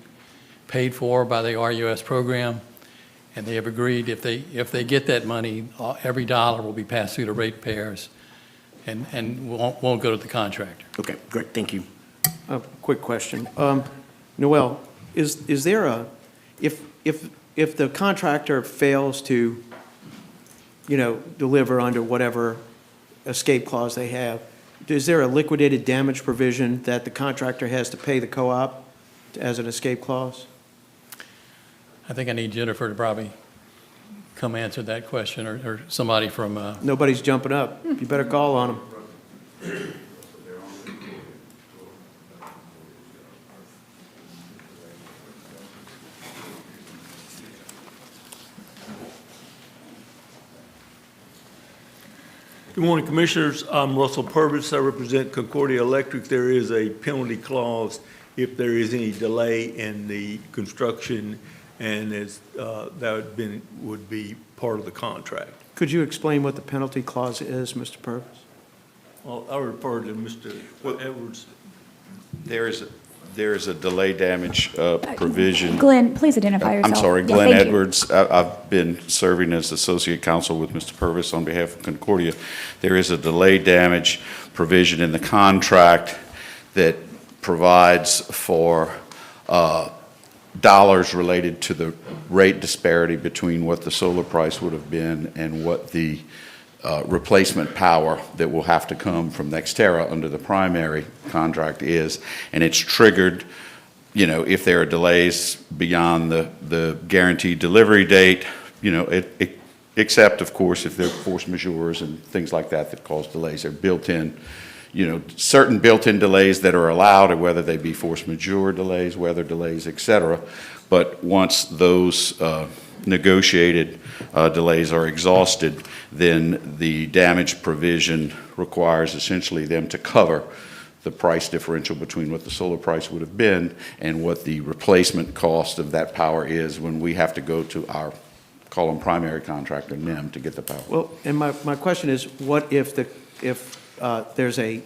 paid for by the RUS program. And they have agreed if they get that money, every dollar will be passed through to ratepayers and won't go to the contractor. Okay, great, thank you. A quick question. Noel, is there if the contractor fails to, deliver under whatever escape clause they have, is there a liquidated damage provision that the contractor has to pay the co-op as an escape clause? I think I need Jennifer to probably come answer that question, or somebody from, Nobody's jumping up. You better call on them. Good morning, Commissioners. I'm Russell Purvis. I represent Concordia Electric. There is a penalty clause if there is any delay in the construction, and that would be part of the contract. Could you explain what the penalty clause is, Mr. Purvis? Well, I refer to Mr. Edwards. There is a delay damage provision. Glenn, please identify yourself. I'm sorry, Yeah, Glenn thank you. Edwards. I've been serving as associate counsel with Mr. Purvis on behalf of Concordia. There is a delay damage provision in the contract that provides for dollars related to the rate disparity between what the solar price would have been and what the replacement power that will have to come from Nextera under the primary contract is. And it's triggered, if there are delays beyond the guaranteed delivery date, except, of course, if there are force majeures and things like that cause delays. They're built in, certain built-in delays that are allowed, or whether they be force majeure delays, weather delays, et cetera. But once those negotiated delays are exhausted, then the damage provision requires essentially them to cover the price differential between what the solar price would have been and what the replacement cost of that power is when we have to go to our, call them primary contractor, NIM, to get the power. Well, and my question is, what if there's a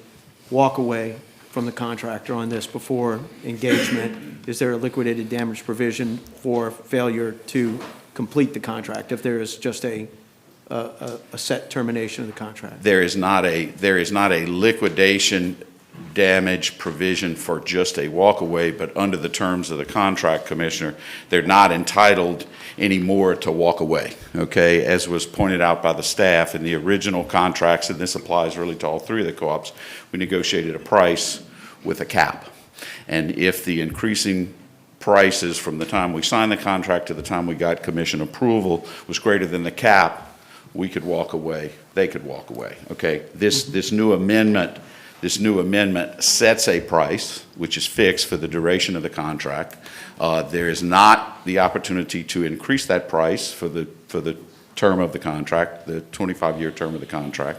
walk-away from the contractor on this before engagement? Is there a liquidated damage provision for failure to complete the contract if there is just a set termination of the contract? There is not a liquidation damage provision for just a walkaway, but under the terms of the contract, Commissioner, they're not entitled anymore to walk away, okay? As was pointed out by the staff in the original contracts, and this applies really to all three of the co-ops, we negotiated a price with a cap. And if the increasing prices from the time we signed the contract to the time we got commission approval was greater than the cap, we could walk away, they could walk away, okay? This new amendment sets a price, which is fixed for the duration of the contract. There is not the opportunity to increase that price for the term of the contract, the 25-year term of the contract,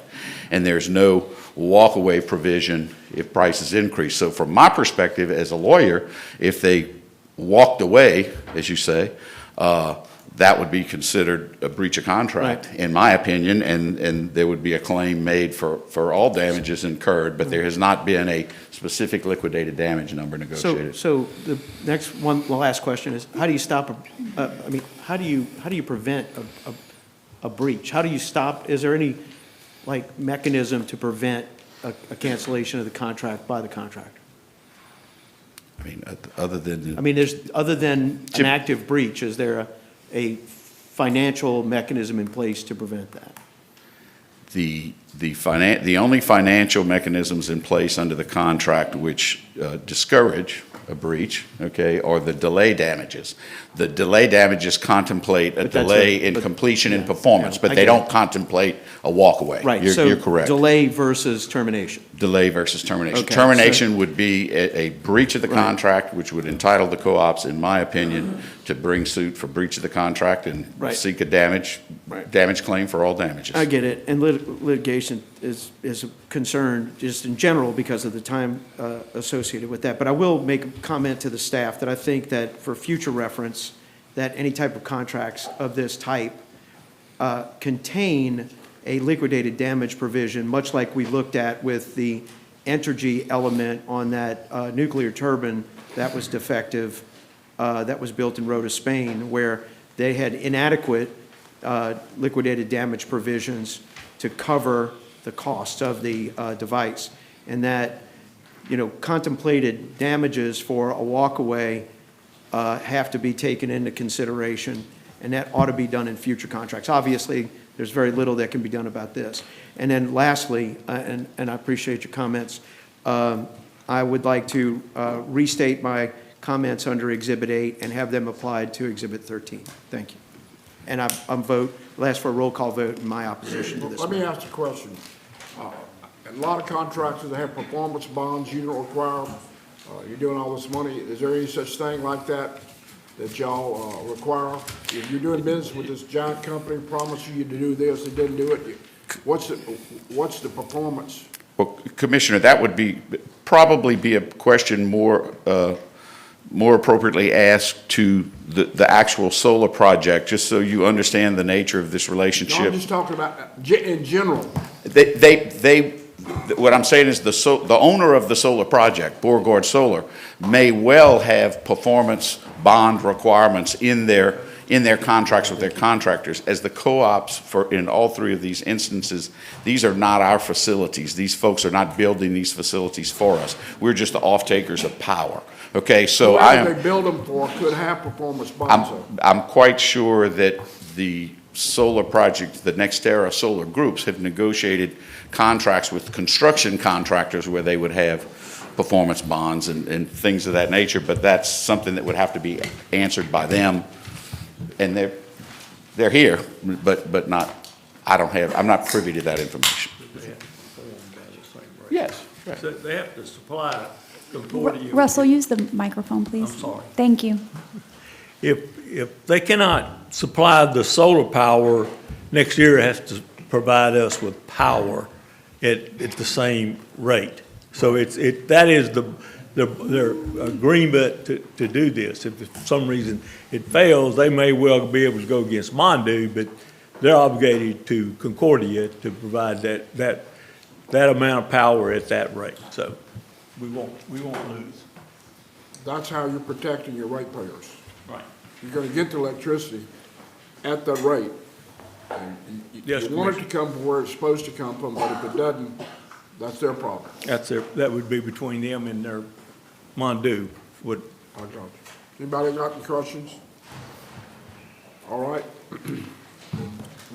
and there's no walkaway provision if prices increase. So from my perspective as a lawyer, if they walked away, as you say, that would be considered a breach of contract, in my opinion, and there would be a claim made for all damages incurred, but there has not been a specific liquidated damage number negotiated. So the next one, the last question is, how do you stop, how do you prevent a breach? How do you stop, is there any, like, mechanism to prevent a cancellation of the contract by the contractor? I mean, other than... I mean, other than an active breach, is there a financial mechanism in place to prevent that? The only financial mechanisms in place under the contract which discourage a breach, okay, are the delay damages. The delay damages contemplate a delay in completion and performance, but they don't contemplate a walkaway. Right, You're correct. Delay versus termination. Delay versus termination. Okay, Termination would be a breach of the contract, which would entitle the co-ops, in my opinion, to bring suit for breach of the contract and seek a damage claim for all damages. I get it, and litigation is a concern just in general because of the time associated with that. But I will make a comment to the staff that I think that for future reference, that any type of contracts of this type contain a liquidated damage provision, much like we looked at with the Entergy element on that nuclear turbine that was defective, that was built in Rota, Spain, where they had inadequate liquidated damage provisions to cover the cost of the device. And that, contemplated damages for a walkaway have to be taken into consideration, and that ought to be done in future contracts. Obviously, there's very little that can be done about this. And then lastly, and I appreciate your comments, I would like to restate my comments under Exhibit 8 and have them applied to Exhibit 13. Thank you. And I'll ask for a roll call vote in my opposition to this. Let me ask a question. A lot of contractors that have performance bonds you don't require, you're doing all this money, is there any such thing like that y'all require? If you're doing business with this giant company, promise you to do this, they didn't do it, what's the performance? Well, Commissioner, that would probably be a question more appropriately asked to the actual solar project, just so you understand the nature of this relationship. No, I'm just talking about in general. What I'm saying is the owner of the solar project, Beauregard Solar, may well have performance bond requirements in their contracts with their contractors. As the co-ops in all three of these instances, these are not our facilities. These folks are not building these facilities for us. We're just the off-takers of power. Okay, so whoever they build them for could have performance bonds. I'm quite sure that the solar project, the NextEra solar groups have negotiated contracts with construction contractors where they would have performance bonds and things of that nature, but that's something that would have to be answered by them. And they're here, but not, I'm not privy to that information. Yes. Right. So they have to supply Concordia. Russell, use the microphone, please. I'm sorry. Thank you. If they cannot supply the solar power, NextEra has to provide us with power at the same rate. So that is their agreement to do this. If for some reason it fails, they may well be able to go against Mondu, but they're obligated to Concordia to provide that amount of power at that rate. So we won't lose. That's how you're protecting your ratepayers. Right. You're going to get the electricity at that rate. And you want it to come from where it's supposed to come from, but if it doesn't, That's their problem. That would be between them and their Mondu. I got you. Anybody got any questions? All right.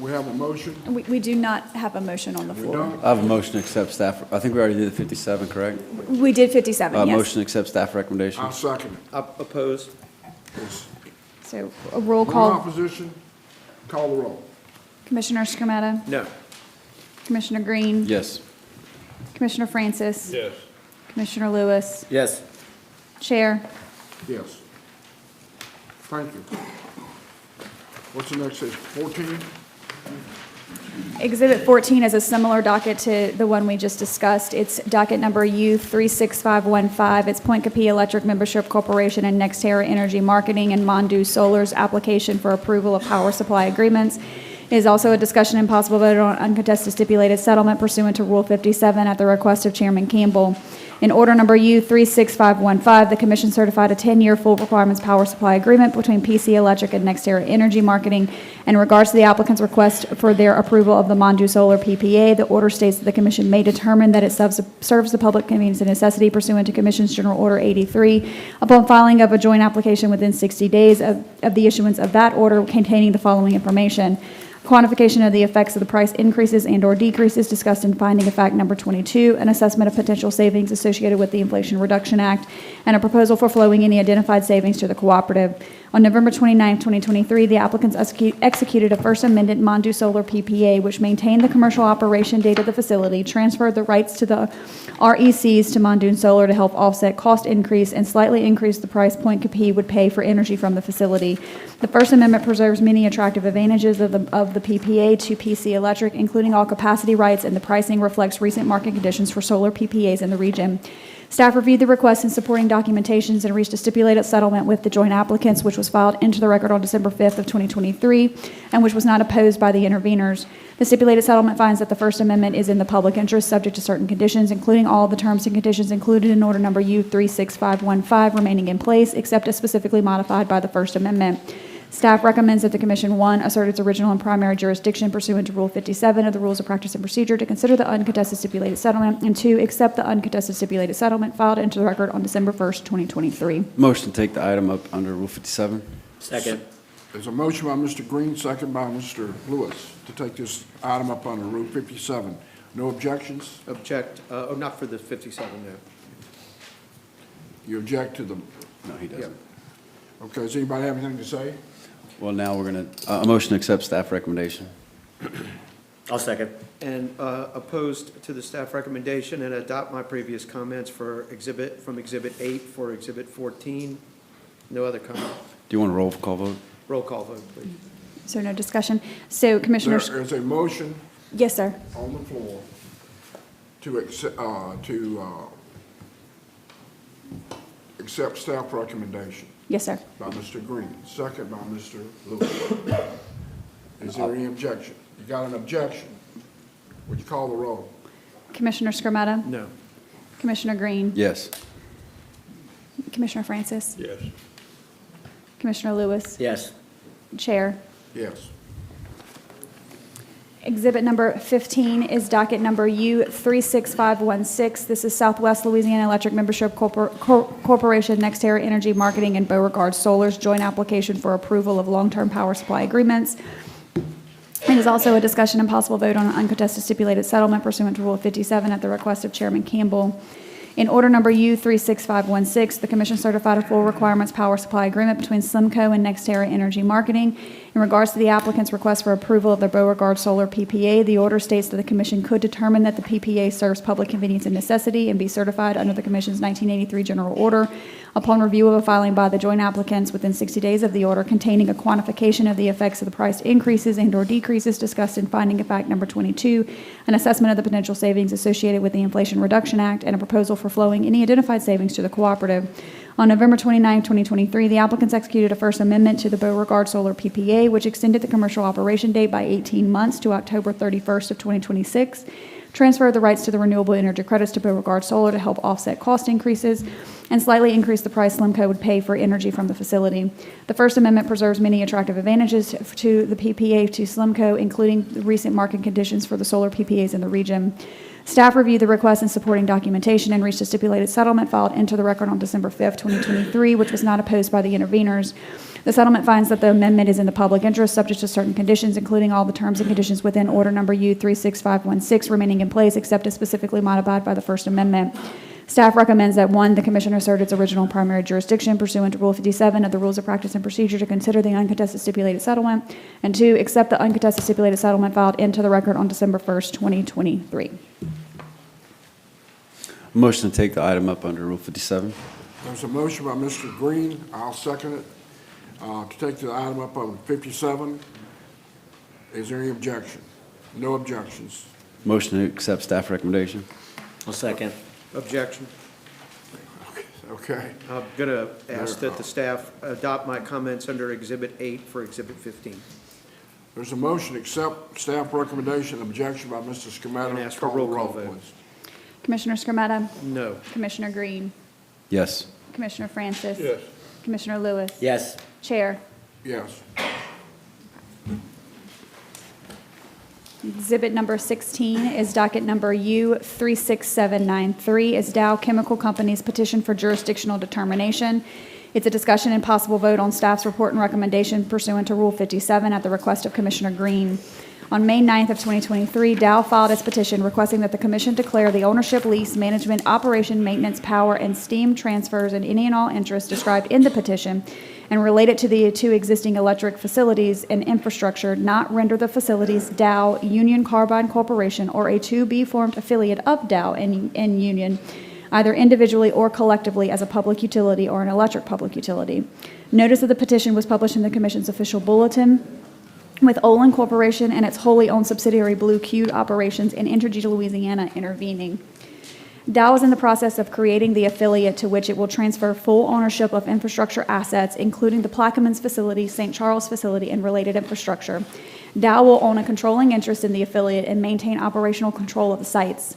We have a motion. We do not have a motion on the We floor. don't? I have a motion to accept staff, I think we already did the 57, correct? We did 57, yes. Motion to accept staff recommendation. I'll second it. Oppose? So a roll One call. opposition, call the roll. Commissioner Scarmetta? No. Commissioner Green? Yes. Commissioner Francis? Yes. Commissioner Lewis? Yes. Chair? Yes. Thank you. What's the next issue? 14? Exhibit 14 is a similar docket to the one we just discussed. It's docket number U36515. It's Point Capee Electric Membership Corporation and NextEra Energy Marketing and Mondu Solar's application for approval of power supply agreements. It is also a discussion and possible vote on uncontested stipulated settlement pursuant to Rule 57 at the request of Chairman Campbell. In order number U36515, the Commission certified a 10-year full requirements power supply agreement between PC Electric and NextEra Energy Marketing. In regards to the applicant's request for their approval of the Mondu Solar PPA, the order states that the Commission may determine that it serves the public convenience and necessity pursuant to Commission's General Order 83 upon filing of a joint application within 60 days of the issuance of that order containing the following information: quantification of the effects of the price increases and/or decreases discussed in finding of fact number 22, an assessment of potential savings associated with the Inflation Reduction Act, and a proposal for flowing any identified savings to the cooperative. On November 29, 2023, the applicants executed a first amended Mondu Solar PPA, which maintained the commercial operation date of the facility, transferred the rights to the RECs to Mondu Solar to help offset cost increase, and slightly increased the price Point Capee would pay for energy from the facility. The First Amendment preserves many attractive advantages of the PPA to PC Electric, including all capacity rights, and the pricing reflects recent market conditions for solar PPAs in the region. Staff reviewed the request and supporting documentations and reached a stipulated settlement with the joint applicants, which was filed into the record on December 5th of 2023, and which was not opposed by the interveners. The stipulated settlement finds that the First Amendment is in the public interest, subject to certain conditions, including all the terms and conditions included in order number U36515 remaining in place, except as specifically modified by the First Amendment. Staff recommends that the Commission, 1, assert its original and primary jurisdiction pursuant to Rule 57 of the Rules of Practice and Procedure to consider the uncontested stipulated settlement, and 2, accept the uncontested stipulated settlement filed into the record on December 1st, 2023. Motion to take the item up under Rule 57. Second. There's a motion by Mr. Green, second by Mr. Lewis, to take this item up under Rule 57. No objections? Object, not for the 57, no. You object to the, No, he doesn't. okay, does anybody have anything to say? Well, now we're going to, a motion to accept staff recommendation. I'll second. And opposed to the staff recommendation and adopt my previous comments from Exhibit 8 for Exhibit 14. No other comment. Do you want a roll call vote? Roll call vote, please. So no discussion. So Commissioners, There is a motion yes, sir. on the floor to accept staff recommendation Yes, sir. by Mr. Green, second by Mr. Lewis. Is there any objection? You got an objection? Would you call the roll? Commissioner Scarmetta? No. Commissioner Green? Yes. Commissioner Francis? Yes. Commissioner Lewis? Yes. Chair? Yes. Exhibit number 15 is docket number U36516. This is Southwest Louisiana Electric Membership Corporation, NextEra Energy Marketing, and Beauregard Solar's joint application for approval of long-term power supply agreements. It is also a discussion and possible vote on an uncontested stipulated settlement pursuant to Rule 57 at the request of Chairman Campbell. In order number U36516, the Commission certified a full requirements power supply agreement between Slimco and NextEra Energy Marketing. In regards to the applicant's request for approval of the Beauregard Solar PPA, the order states that the Commission could determine that the PPA serves public convenience and necessity and be certified under the Commission's 1983 General Order upon review of a filing by the joint applicants within 60 days of the order containing a quantification of the effects of the price increases and/or decreases discussed in finding of fact number 22, an assessment of the potential savings associated with the Inflation Reduction Act, and a proposal for flowing any identified savings to the cooperative. On November 29, 2023, the applicants executed a first amendment to the Beauregard Solar PPA, which extended the commercial operation date by 18 months to October 31st of 2026, transferred the rights to the renewable energy credits to Beauregard Solar to help offset cost increases, and slightly increased the price Slimco would pay for energy from the facility. The First Amendment preserves many attractive advantages to the PPA to Slimco, including the recent market conditions for the solar PPAs in the region. Staff reviewed the request and supporting documentation and reached a stipulated settlement filed into the record on December 5th, 2023, which was not opposed by the interveners. The settlement finds that the amendment is in the public interest, subject to certain conditions, including all the terms and conditions within Order Number U-36516 remaining in place, except as specifically modified by the First Amendment. Staff recommends that, 1, the Commission assert its original primary jurisdiction pursuant to Rule 57 of the Rules of Practice and Procedure to consider the uncontested stipulated settlement, and 2, accept the uncontested stipulated settlement filed into the record on December 1st, 2023. Motion to take the item up under Rule 57. There's a motion by Mr. Green, I'll second it, to take the item up on 57. Is there any objection? No objections. Motion to accept staff recommendation. I'll second. Objection. Okay. I'm going to ask that the staff adopt my comments under Exhibit 8 for Exhibit 15. There's a motion to accept staff recommendation, objection by Mr. Scametta. And ask for roll call vote. Please. Commissioner Scarmetta? No. Commissioner Green? Yes. Commissioner Francis? Yes. Commissioner Lewis? Yes. Chair? Yes. Exhibit number 16 is docket number U-36793, is Dow Chemical Company's petition for jurisdictional determination. It's a discussion and possible vote on staff's report and recommendation pursuant to Rule 57 at the request of Commissioner Green. On May 9th of 2023, Dow filed its petition requesting that the Commission declare the ownership, lease, management, operation, maintenance, power, and steam transfers and any and all interests described in the petition and relate it to the two existing electric facilities and infrastructure, not render the facilities Dow Union Carbide Corporation or a to-be-formed affiliate of Dow and Union, either individually or collectively as a public utility or an electric public utility. Notice of the petition was published in the Commission's official bulletin, with Olin Corporation and its wholly owned subsidiary Blue Cube Operations and Entergy Louisiana intervening. Dow is in the process of creating the affiliate to which it will transfer full ownership of infrastructure assets, including the Plaquemines facility, St. Charles facility, and related infrastructure. Dow will own a controlling interest in the affiliate and maintain operational control of the sites.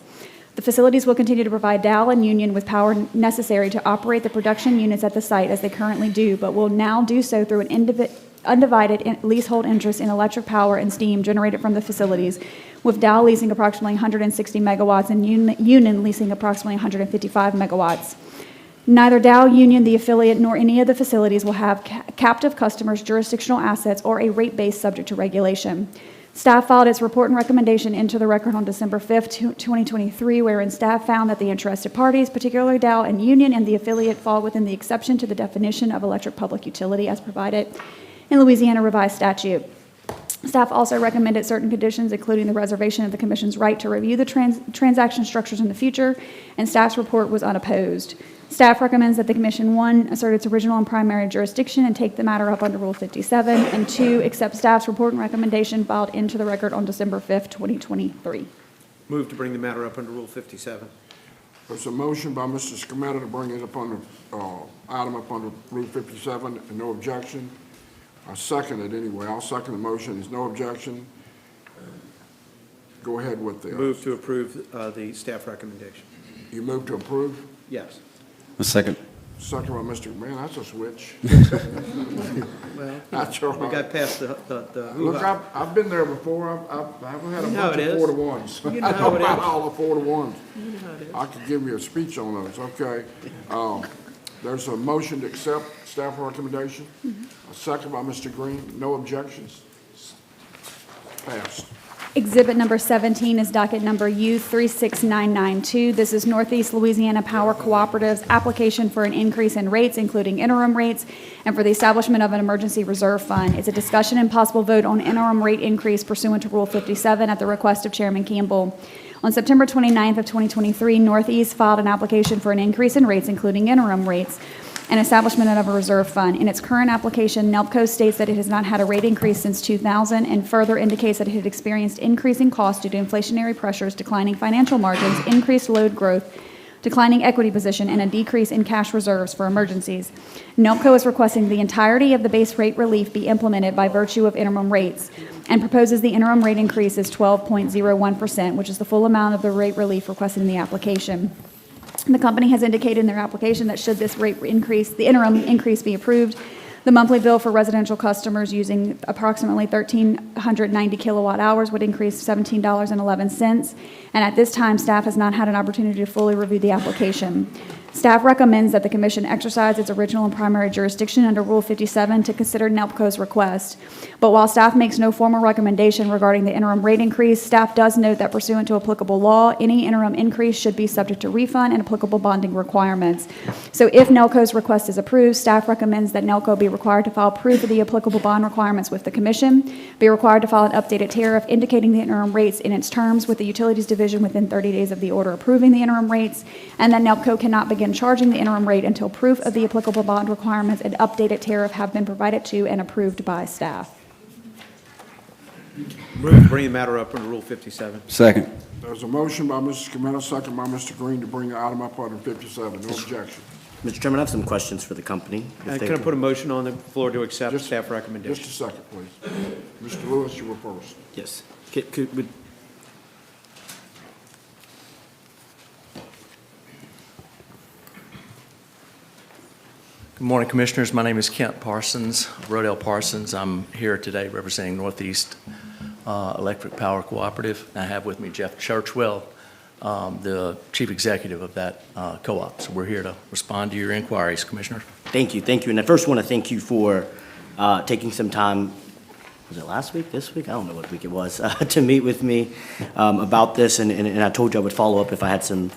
The facilities will continue to provide Dow and Union with power necessary to operate the production units at the site as they currently do, but will now do so through an undivided leasehold interest in electric power and steam generated from the facilities, with Dow leasing approximately 160 megawatts and Union leasing approximately 155 megawatts. Neither Dow, Union, the affiliate, nor any of the facilities will have captive customers, jurisdictional assets, or a rate base subject to regulation. Staff filed its report and recommendation into the record on December 5th, 2023, wherein staff found that the interested parties, particularly Dow and Union and the affiliate, fall within the exception to the definition of electric public utility as provided in Louisiana Revised Statute. Staff also recommended certain conditions, including the reservation of the Commission's right to review the transaction structures in the future, and staff's report was unopposed. Staff recommends that the Commission, 1, assert its original and primary jurisdiction and take the matter up under Rule 57, and 2, accept staff's report and recommendation filed into the record on December 5th, 2023. Move to bring the matter up under Rule 57. There's a motion by Mr. Scametta to bring it up under, item up under Rule 57, and no objection. I second it anyway. I'll second the motion. There's no objection. Go ahead with the... Move to approve the staff recommendation. You move to approve? Yes. A second. Second by Mr. Man, that's a switch. Well, That's all we right. got past the Look, hoo-ha. I've been there before. I haven't had a You know bunch it of is. 4-to-1s. You know I how know it about is. all the 4-to-1s. You know how it is. I could give you a speech on those, okay. There's a motion to accept staff recommendation. A second by Mr. Green. No objections. Passed. Exhibit number 17 is docket number U-36992. This is Northeast Louisiana Power Cooperative's application for an increase in rates, including interim rates, and for the establishment of an emergency reserve fund. It's a discussion and possible vote on interim rate increase pursuant to Rule 57 at the request of Chairman Campbell. On September 29th of 2023, Northeast filed an application for an increase in rates, including interim rates, and establishment of a reserve fund. In its current application, NELPCO states that it has not had a rate increase since 2000 and further indicates that it had experienced increasing costs due to inflationary pressures, declining financial margins, increased load growth, declining equity position, and a decrease in cash reserves for emergencies. NELPCO is requesting the entirety of the base rate relief be implemented by virtue of interim rates and proposes the interim rate increase is 12.01%, which is the full amount of the rate relief requested in the application. The company has indicated in their application that should this rate increase, the interim increase be approved, The monthly bill for residential customers using approximately 1,390 kilowatt hours would increase $17.11. And at this time, staff has not had an opportunity to fully review the application. Staff recommends that the commission exercise its original and primary jurisdiction under Rule 57 to consider NELPCO's request. But while staff makes no formal recommendation regarding the interim rate increase, staff does note that pursuant to applicable law, any interim increase should be subject to refund and applicable bonding requirements. So if NELCO's request is approved, staff recommends that NELCO be required to file proof of the applicable bond requirements with the commission, be required to file an updated tariff indicating the interim rates in its terms with the Utilities Division within 30 days of the order approving the interim rates, and that NELCO cannot begin charging the interim rate until proof of the applicable bond requirements and updated tariff have been provided to and approved by staff. Move to bring the matter up under Rule 57. Second. There's a motion by Mr. Scametta, second by Mr. Green to bring the item up under 57. No objection. Mr. Chairman, I have some questions for the company. if they Can I can- put a motion on the floor to accept staff Just recommendation? a second, please. Mr. Lewis, you were first. Yes. Good morning, Commissioners. My name is Kent Parsons, Rodell Parsons. I'm here today representing Northeast Electric Power Cooperative. I have with me Jeff Churchwell, the Chief Executive of that co-op. So we're here to respond to your inquiries, Commissioner. Thank you, thank you. And I first want to thank you for taking some time, was it last week, this week? I don't know what week it was, to meet with me about this. And I told you I would follow up if I had some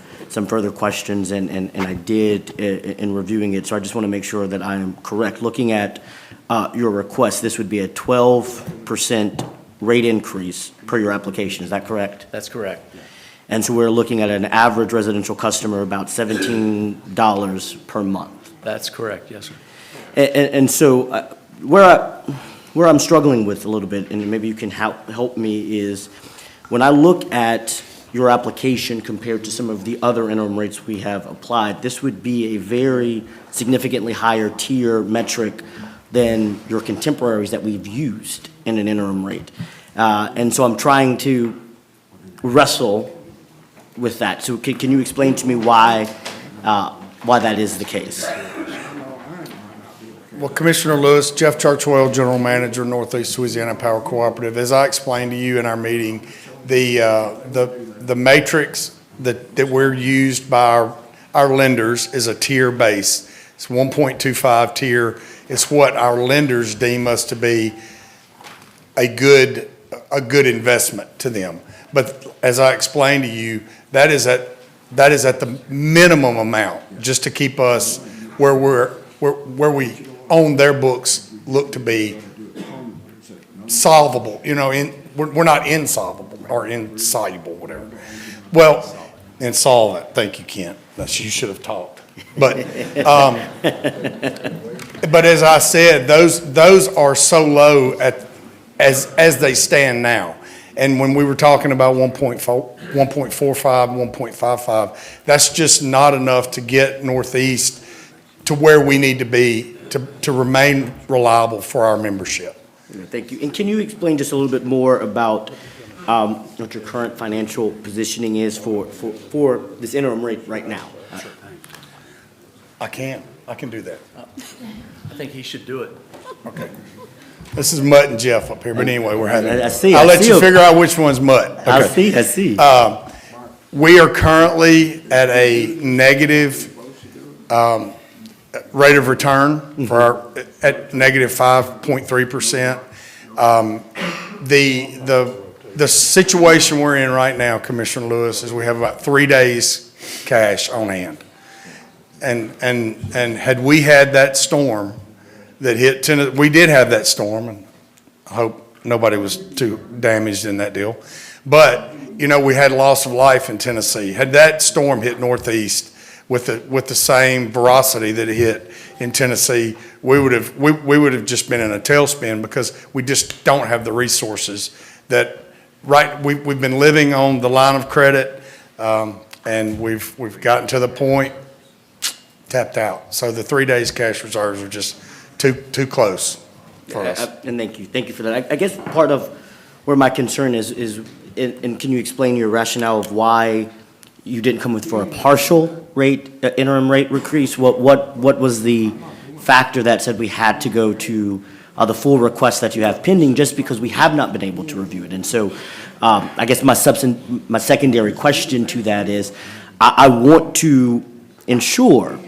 further questions, and I did in reviewing it. So I just want to make sure that I am correct. Looking at your request, this would be a 12% rate increase per your application. Is that correct? That's correct. And so we're looking at an average residential customer about $17 per month. That's correct, yes, sir. And so where I'm struggling with a little bit, and maybe you can help me, is when I look at your application compared to some of the other interim rates we have applied, this would be a very significantly higher tier metric than your contemporaries that we've used in an interim rate. And so I'm trying to wrestle with that. So can you explain to me why that is the case? Well, Commissioner Lewis, Jeff Churchwell, General Manager, Northeast Louisiana Power Cooperative. As I explained to you in our meeting, the matrix that we're used by our lenders is a tier base. It's 1.25 tier. It's what our lenders deem us to be a good investment to them. But as I explained to you, that is at the minimum amount, just to keep us where we own their books look to be solvable. You know, we're not insolvable or insoluble, whatever. Well, insolvent. Thank you, Kent. You should have talked. But but as I said, those are so low as they stand now. And when we were talking about 1.45, 1.55, that's just not enough to get Northeast to where we need to be to remain reliable for our membership. Thank you. And can you explain just a little bit more about what your current financial positioning is for this interim rate right now? I can do that. I think he should do it. Okay. This is Mutt and Jeff up here, but anyway, we're having. I'll let you figure out which one's Mutt. Okay. I see. We are currently at a negative rate of return for at negative 5.3%. The situation we're in right now, Commissioner Lewis, is we have about 3 days cash on hand. And had we had that storm that hit Tennessee, we did have that storm, and I hope nobody was too damaged in that deal. But, you know, we had loss of life in Tennessee. Had that storm hit Northeast with the same veracity that it hit in Tennessee, we would have just been in a tailspin, because we just don't have the resources that, we've been living on the line of credit, and we've gotten to the point, tapped out. So the 3 days cash reserves are just too close for us. And thank you for that. I guess part of where my concern is, and can you explain your rationale of why you didn't come with for a partial rate, interim rate increase? What was the factor that said we had to go to the full request that you have pending, just because we have not been able to review it. And so I guess my secondary question to that is, I want to ensure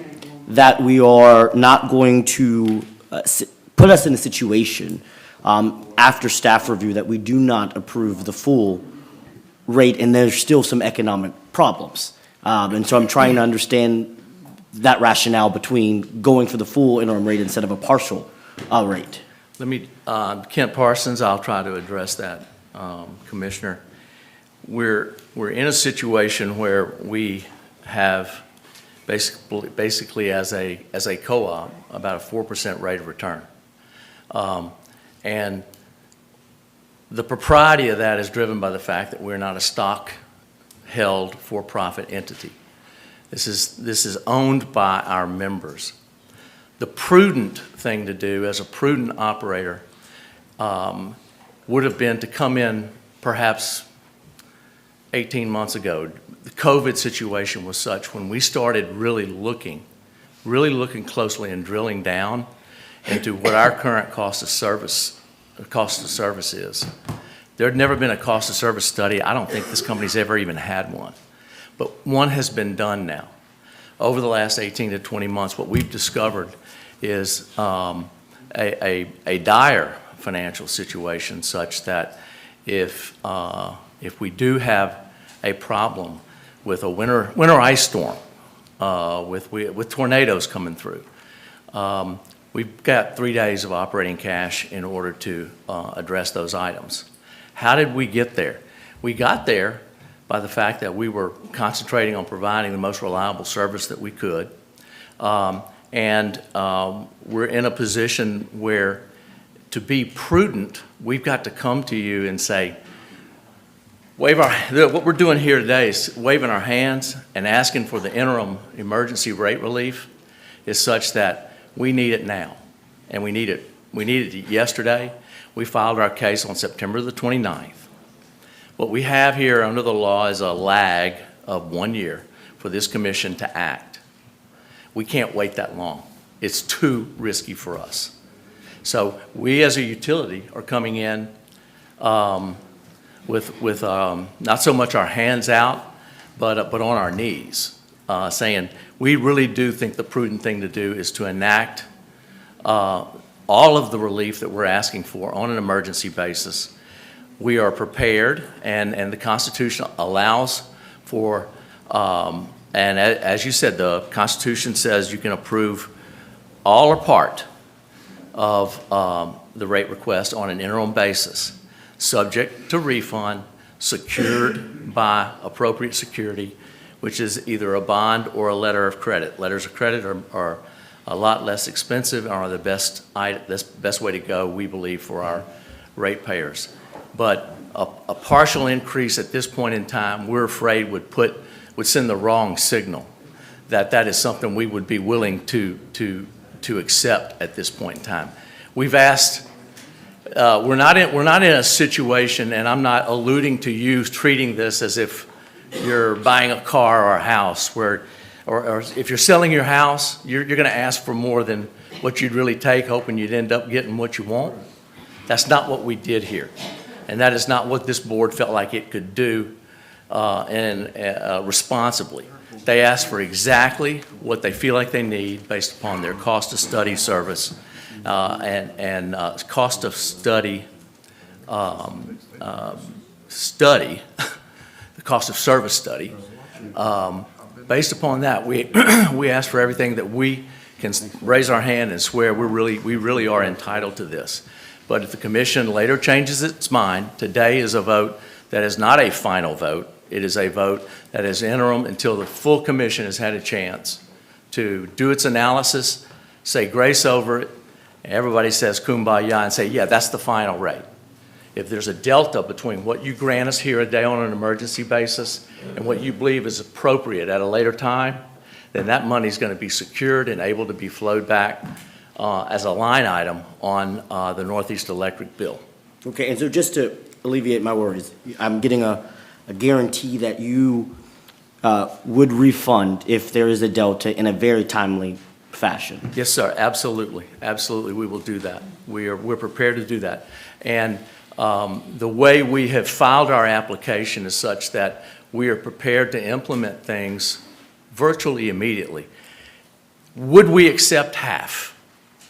that we are not going to put us in a situation after staff review that we do not approve the full rate and there's still some economic problems. And so I'm trying to understand that rationale between going for the full interim rate instead of a partial rate. Let me, Kent Parsons, I'll try to address that, Commissioner. We're in a situation where we have basically as a co-op about a 4% rate of return. And the propriety of that is driven by the fact that we're not a stock-held for-profit entity. This is owned by our members. The prudent thing to do as a prudent operator would have been to come in perhaps 18 months ago. The COVID situation was such when we started really looking closely and drilling down into what our current cost of service is. There had never been a cost of service study. I don't think this company's ever even had one. But one has been done now. Over the last 18 to 20 months, what we've discovered is a dire financial situation such that if we do have a problem with a winter ice storm, with tornadoes coming through, we've got 3 days of operating cash in order to address those items. How did we get there? We got there by the fact that we were concentrating on providing the most reliable service that we could. And we're in a position where, to be prudent, we've got to come to you and say, what we're doing here today is waving our hands and asking for the interim emergency rate relief is such that we need it now. And we needed it yesterday. We filed our case on September the 29th. What we have here under the law is a lag of 1 year for this commission to act. We can't wait that long. It's too risky for us. So we as a utility are coming in with not so much our hands out, but on our knees, saying we really do think the prudent thing to do is to enact all of the relief that we're asking for on an emergency basis. We are prepared, and the Constitution allows for, and as you said, the Constitution says you can approve all or part of the rate request on an interim basis, subject to refund, secured by appropriate security, which is either a bond or a letter of credit. Letters of credit are a lot less expensive and are the best way to go, we believe, for our ratepayers. But a partial increase at this point in time, we're afraid would send the wrong signal that is something we would be willing to accept at this point in time. We've asked, we're not in a situation, and I'm not alluding to you treating this as if you're buying a car or a house, or if you're selling your house, you're going to ask for more than what you'd really take, hoping you'd end up getting what you want. That's not what we did here. And that is not what this board felt like it could do responsibly. They asked for exactly what they feel like they need based upon their cost of study service and cost of study, the cost of service study. Based upon that, we asked for everything that we can raise our hand and swear we really are entitled to this. But if the commission later changes its mind, today is a vote that is not a final vote. It is a vote that is interim until the full commission has had a chance to do its analysis, say grace over it, and everybody says kumbaya and say, yeah, that's the final rate. If there's a delta between what you grant us here today on an emergency basis and what you believe is appropriate at a later time, then that money is going to be secured and able to be flowed back as a line item on the Northeast Electric bill. Okay, and so just to alleviate my worries, I'm getting a guarantee that you would refund if there is a delta in a very timely fashion. Yes, sir, absolutely, absolutely, we will do that. We're prepared to do that. And the way we have filed our application is such that we are prepared to implement things virtually immediately. Would we accept half?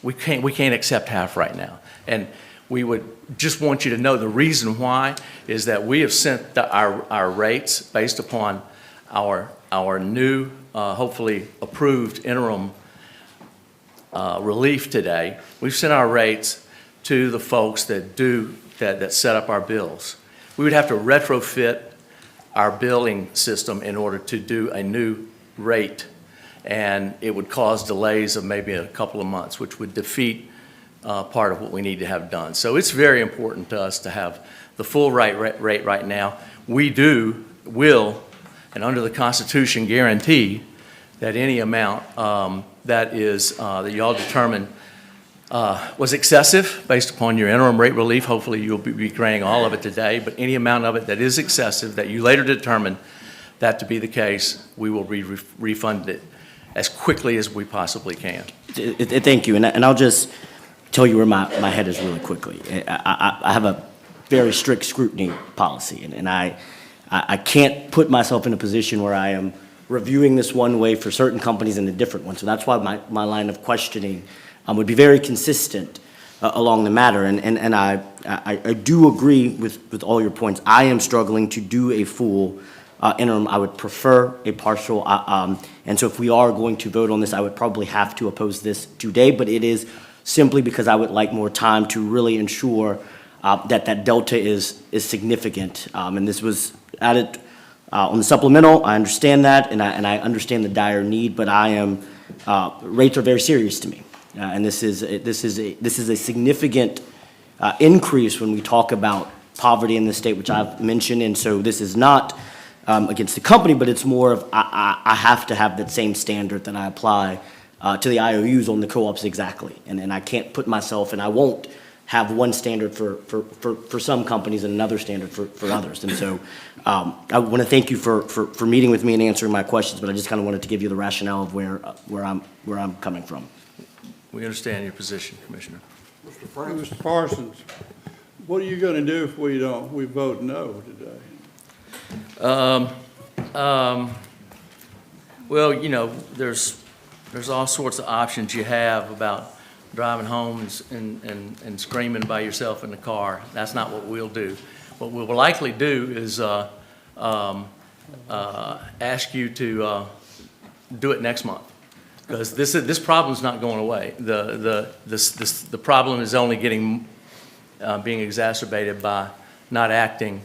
We can't accept half right now. And we would just want you to know the reason why is that we have sent our rates based upon our new, hopefully approved interim relief today. We've sent our rates to the folks that set up our bills. We would have to retrofit our billing system in order to do a new rate, and it would cause delays of maybe a couple of months, which would defeat part of what we need to have done. So it's very important to us to have the full rate right now. We will, and under the Constitution, guarantee that any amount that y'all determine was excessive based upon your interim rate relief. Hopefully you'll be granting all of it today, but any amount of it that is excessive that you later determine that to be the case, we will refund it as quickly as we possibly can. Thank you, and I'll just tell you where my head is really quickly. I have a very strict scrutiny policy, and I can't put myself in a position where I am reviewing this one way for certain companies and a different one. So that's why my line of questioning would be very consistent along the matter. And I do agree with all your points. I am struggling to do a full interim. I would prefer a partial. And so if we are going to vote on this, I would probably have to oppose this today, but it is simply because I would like more time to really ensure that delta is significant. And this was added on the supplemental. I understand that, and I understand the dire need, but rates are very serious to me. And this is a significant increase when we talk about poverty in the state, which I've mentioned. And so this is not against the company, but it's more of I have to have that same standard that I apply to the IOUs on the co-ops exactly. And I can't put myself, and I won't have one standard for some companies and another standard for others. And so I want to thank you for meeting with me and answering my questions, but I just kind of wanted to give you the rationale of where I'm coming from. We understand your position, Commissioner. Mr. Parsons, what are you going to do if we vote no today? Well, you know, there's all sorts of options you have about driving home and screaming by yourself in the car. That's not what we'll do. What we'll likely do is ask you to do it next month, because this problem's not going away. The problem is only being exacerbated by not acting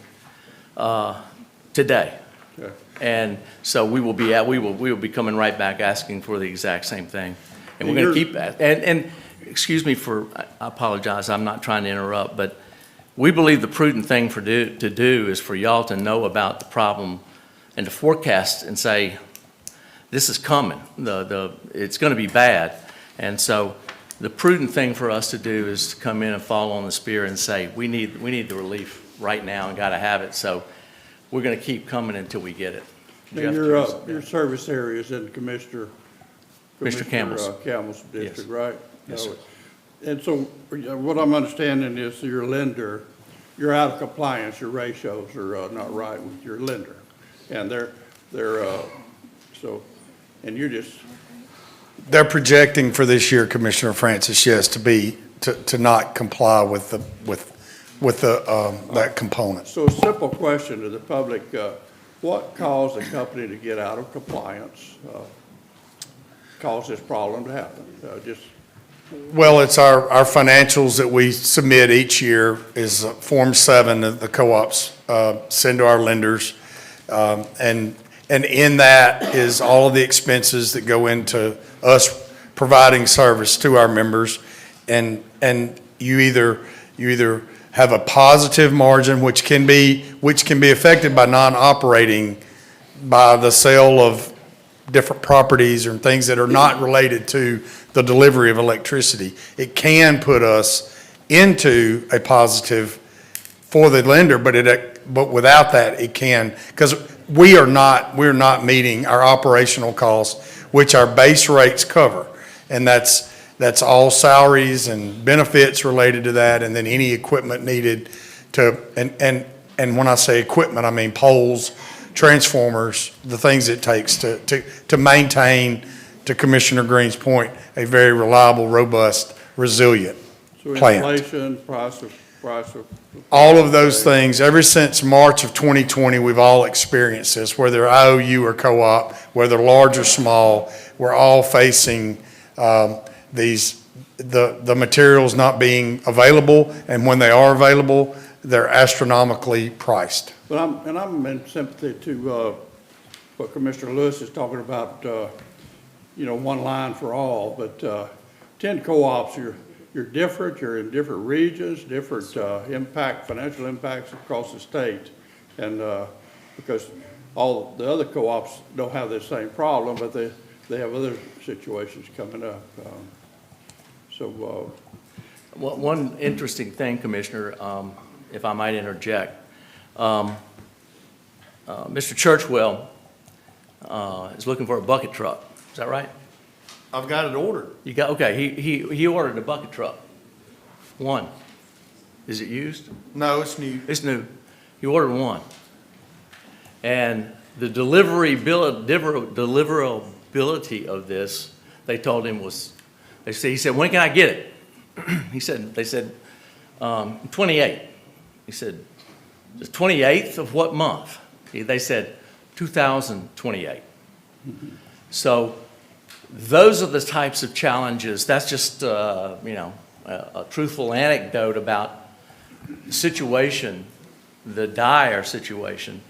today. Okay. And so we will be coming right back asking for the exact same thing, and we're going to keep that. And excuse me I apologize. I'm not trying to interrupt, but we believe the prudent thing to do is for y'all to know about the problem and to forecast and say, this is coming. It's going to be bad. And so the prudent thing for us to do is to come in and fall on the spear and say, we need the relief right now and got to have it. So we're going to keep coming until we get it. And your service area is in Commissioner Campbell's. Campbell's district, Yes. right? Yes, sir. And so what I'm understanding is your lender, you're out of compliance, your ratios are not right with your lender. And They're projecting for this year, Commissioner Francis, yes, to not comply with that component. So a simple question to the public, what caused the company to get out of compliance? Caused this problem to happen? Well, it's our financials that we submit each year is Form 7 that the co-ops send to our lenders. And in that is all of the expenses that go into us providing service to our members. And you either have a positive margin, which can be affected by non-operating, by the sale of different properties or things that are not related to the delivery of electricity. It can put us into a positive for the lender, but without that, it can, because we're not meeting our operational costs, which our base rates cover. And that's all salaries and benefits related to that, and then any equipment needed to, and when I say equipment, I mean poles, transformers, the things it takes to maintain, to Commissioner Green's point, a very reliable, robust, resilient So plant. inflation, price of. All of those things, ever since March of 2020, we've all experienced this, whether IOU or co-op, whether large or small, we're all facing the materials not being available, and when they are available, they're astronomically priced. But I'm in sympathy to what Commissioner Lewis is talking about, one line for all, but 10 co-ops, you're different, you're in different regions, different financial impacts across the state. And because all the other co-ops don't have the same problem, but they have other situations coming up. One interesting thing, Commissioner, if I might interject, Mr. Churchwell is looking for a bucket truck. Is that right? I've got it ordered. You got, okay, he ordered a bucket truck. One. Is it used? No, it's new. It's new. He ordered one. And the deliverability of this, they told him was, he said, when can I get it? They said, 28. He said, the 28th of what month? They said, 2028. So those are the types of challenges. That's just, a truthful anecdote about the situation, the dire situation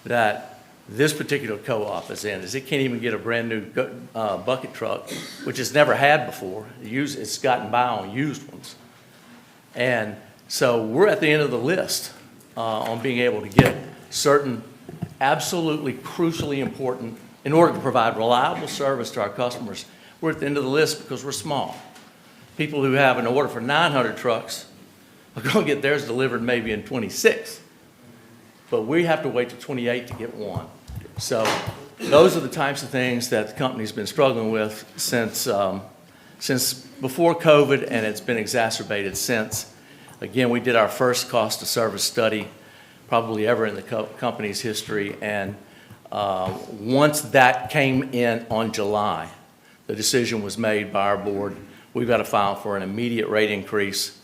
that this particular co-op is in, is it can't even get a brand new bucket truck, which it's never had before. It's gotten by on used ones. And so we're at the end of the list on being able to get certain absolutely crucially important, in order to provide reliable service to our customers. We're at the end of the list because we're small. People who have an order for 900 trucks are going to get theirs delivered maybe in 26. But we have to wait till 28 to get one. So those are the types of things that the company's been struggling with since before COVID, and it's been exacerbated since. Again, we did our first cost of service study probably ever in the company's history, and once that came in on July, the decision was made by our board. We've got to file for an immediate rate increase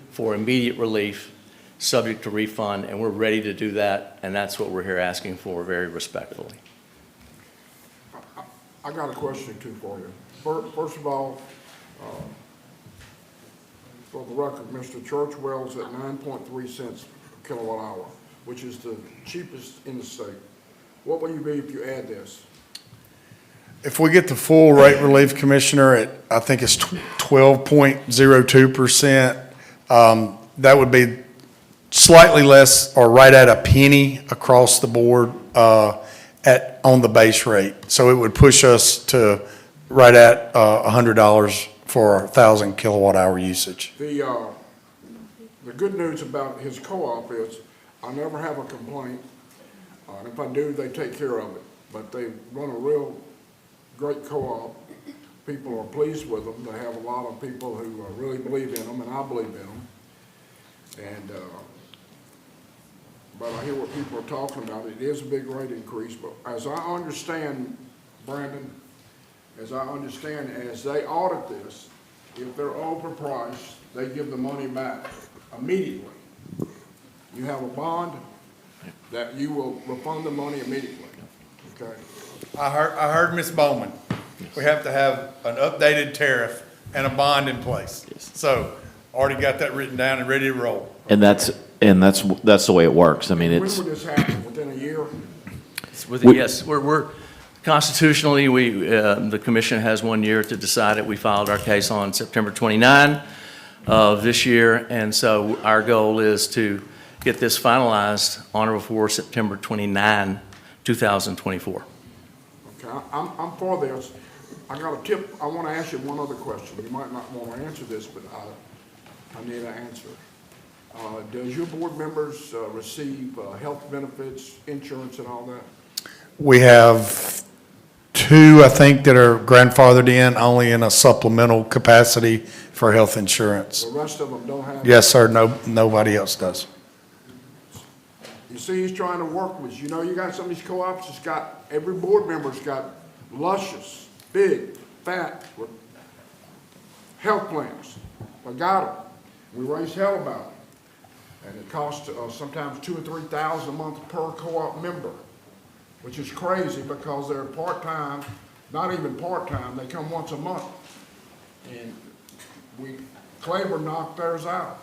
for immediate relief, subject to refund, and we're ready to do that, and that's what we're here asking for very respectfully. I got a question too for you. First of all, for the record, Mr. Churchwell's at 9.3 cents per kilowatt hour, which is the cheapest in the state. What will you be if you add this? If we get the full rate relief, Commissioner, I think it's 12.02%. That would be slightly less or right at a penny across the board on the base rate. So it would push us to right at $100 for 1,000 kilowatt hour usage. The good news about his co-op is I never have a complaint. And if I do, they take care of it. But they run a real great co-op. People are pleased with them. They have a lot of people who really believe in them, and I believe in them. And but I hear what people are talking about. It is a big rate increase. But as I understand, Brandon, as they audit this, if they're overpriced, they give the money back immediately. You have a bond that you will refund the money immediately, okay? I heard Ms. Bowman. We have to have an updated tariff and a bond in place. So already got that written down and ready to roll. And that's the way it works. I mean, it's. When would this happen? Within a year? Yes, we're constitutionally, the commission has 1 year to decide it. We filed our case on September 29 of this year, and so our goal is to get this finalized on or before September 29, 2024. Okay, I'm for this. I got a tip. I want to ask you one other question. You might not want to answer this, but I need an answer. Does your board members receive health benefits, insurance, and all that? We have 2 two, I think, that are grandfathered in, only in a supplemental capacity for health insurance. The rest of them don't have. Yes, sir, nobody else does. You see, he's trying to work with you. You know, you got some of these co-ops that's got, every board member's got luscious, big, fat, with health plans. I got them. We raise hell about it. And it costs sometimes $2,000 or $3,000 a month per co-op member, which is crazy because they're part-time, not even part-time, they come once a month. And Claiborne knocked theirs out.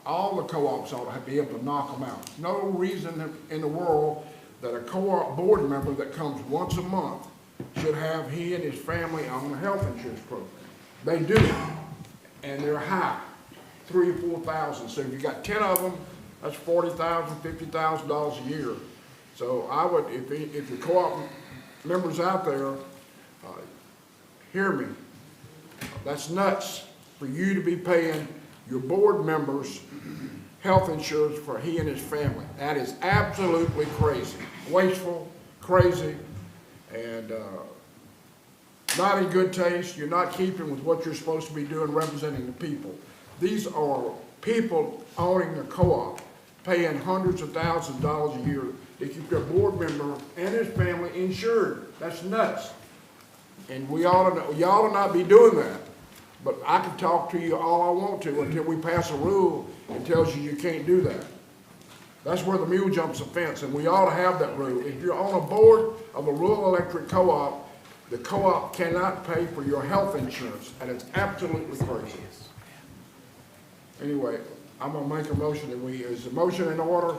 All the co-ops ought to be able to knock them out. No reason in the world that a co-op board member that comes once a month should have he and his family on a health insurance program. They do, and they're high, $3,000 or $4,000. So if you got 10 of them, that's $40,000, $50,000 a year. So I would, if the co-op members out there, hear me. That's nuts for you to be paying your board members health insurance for he and his family. That is absolutely crazy, wasteful, crazy, and not in good taste. You're not keeping with what you're supposed to be doing, representing the people. These are people owning a co-op, paying hundreds of thousands of dollars a year to keep their board member and his family insured. That's nuts. And we ought to, y'all ought to not be doing that. But I can talk to you all I want to until we pass a rule that tells you you can't do that. That's where the mule jumps the fence, and we ought to have that rule. If you're on a board of a rural electric co-op, the co-op cannot pay for your health insurance, and it's absolutely crazy. Anyway, I'm gonna make a motion that is the motion in order?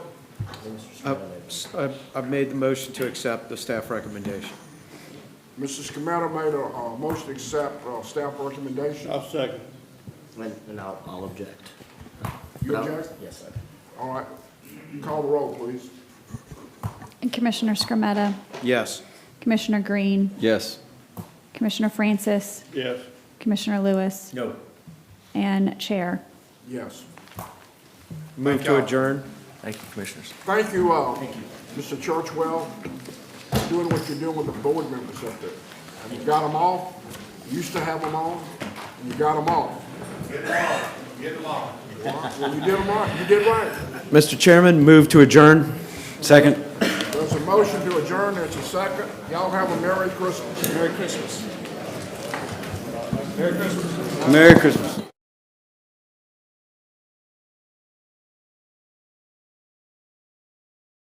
I've made the motion to accept the staff recommendation. Mr. Scametta made a motion to accept staff recommendation. I'll second. And I'll object. You object? Yes, sir. All right. Call the roll, please. And Commissioner Skrmetta, Yes. Commissioner Green, Yes. Commissioner Francis, Yes. Commissioner Lewis, No. and Chair. Yes. Move to adjourn. Thank you, Commissioners. Thank you, Mr. Churchwell, for doing what you're doing with the board members up there. And you got them all, you used to have them all, and you got them all. Get them all. Well, you did them right, you did right. Mr. Chairman, move to adjourn. Second. There's a motion to adjourn, there's a second. Y'all have a Merry Christmas. Merry Christmas. Merry Christmas.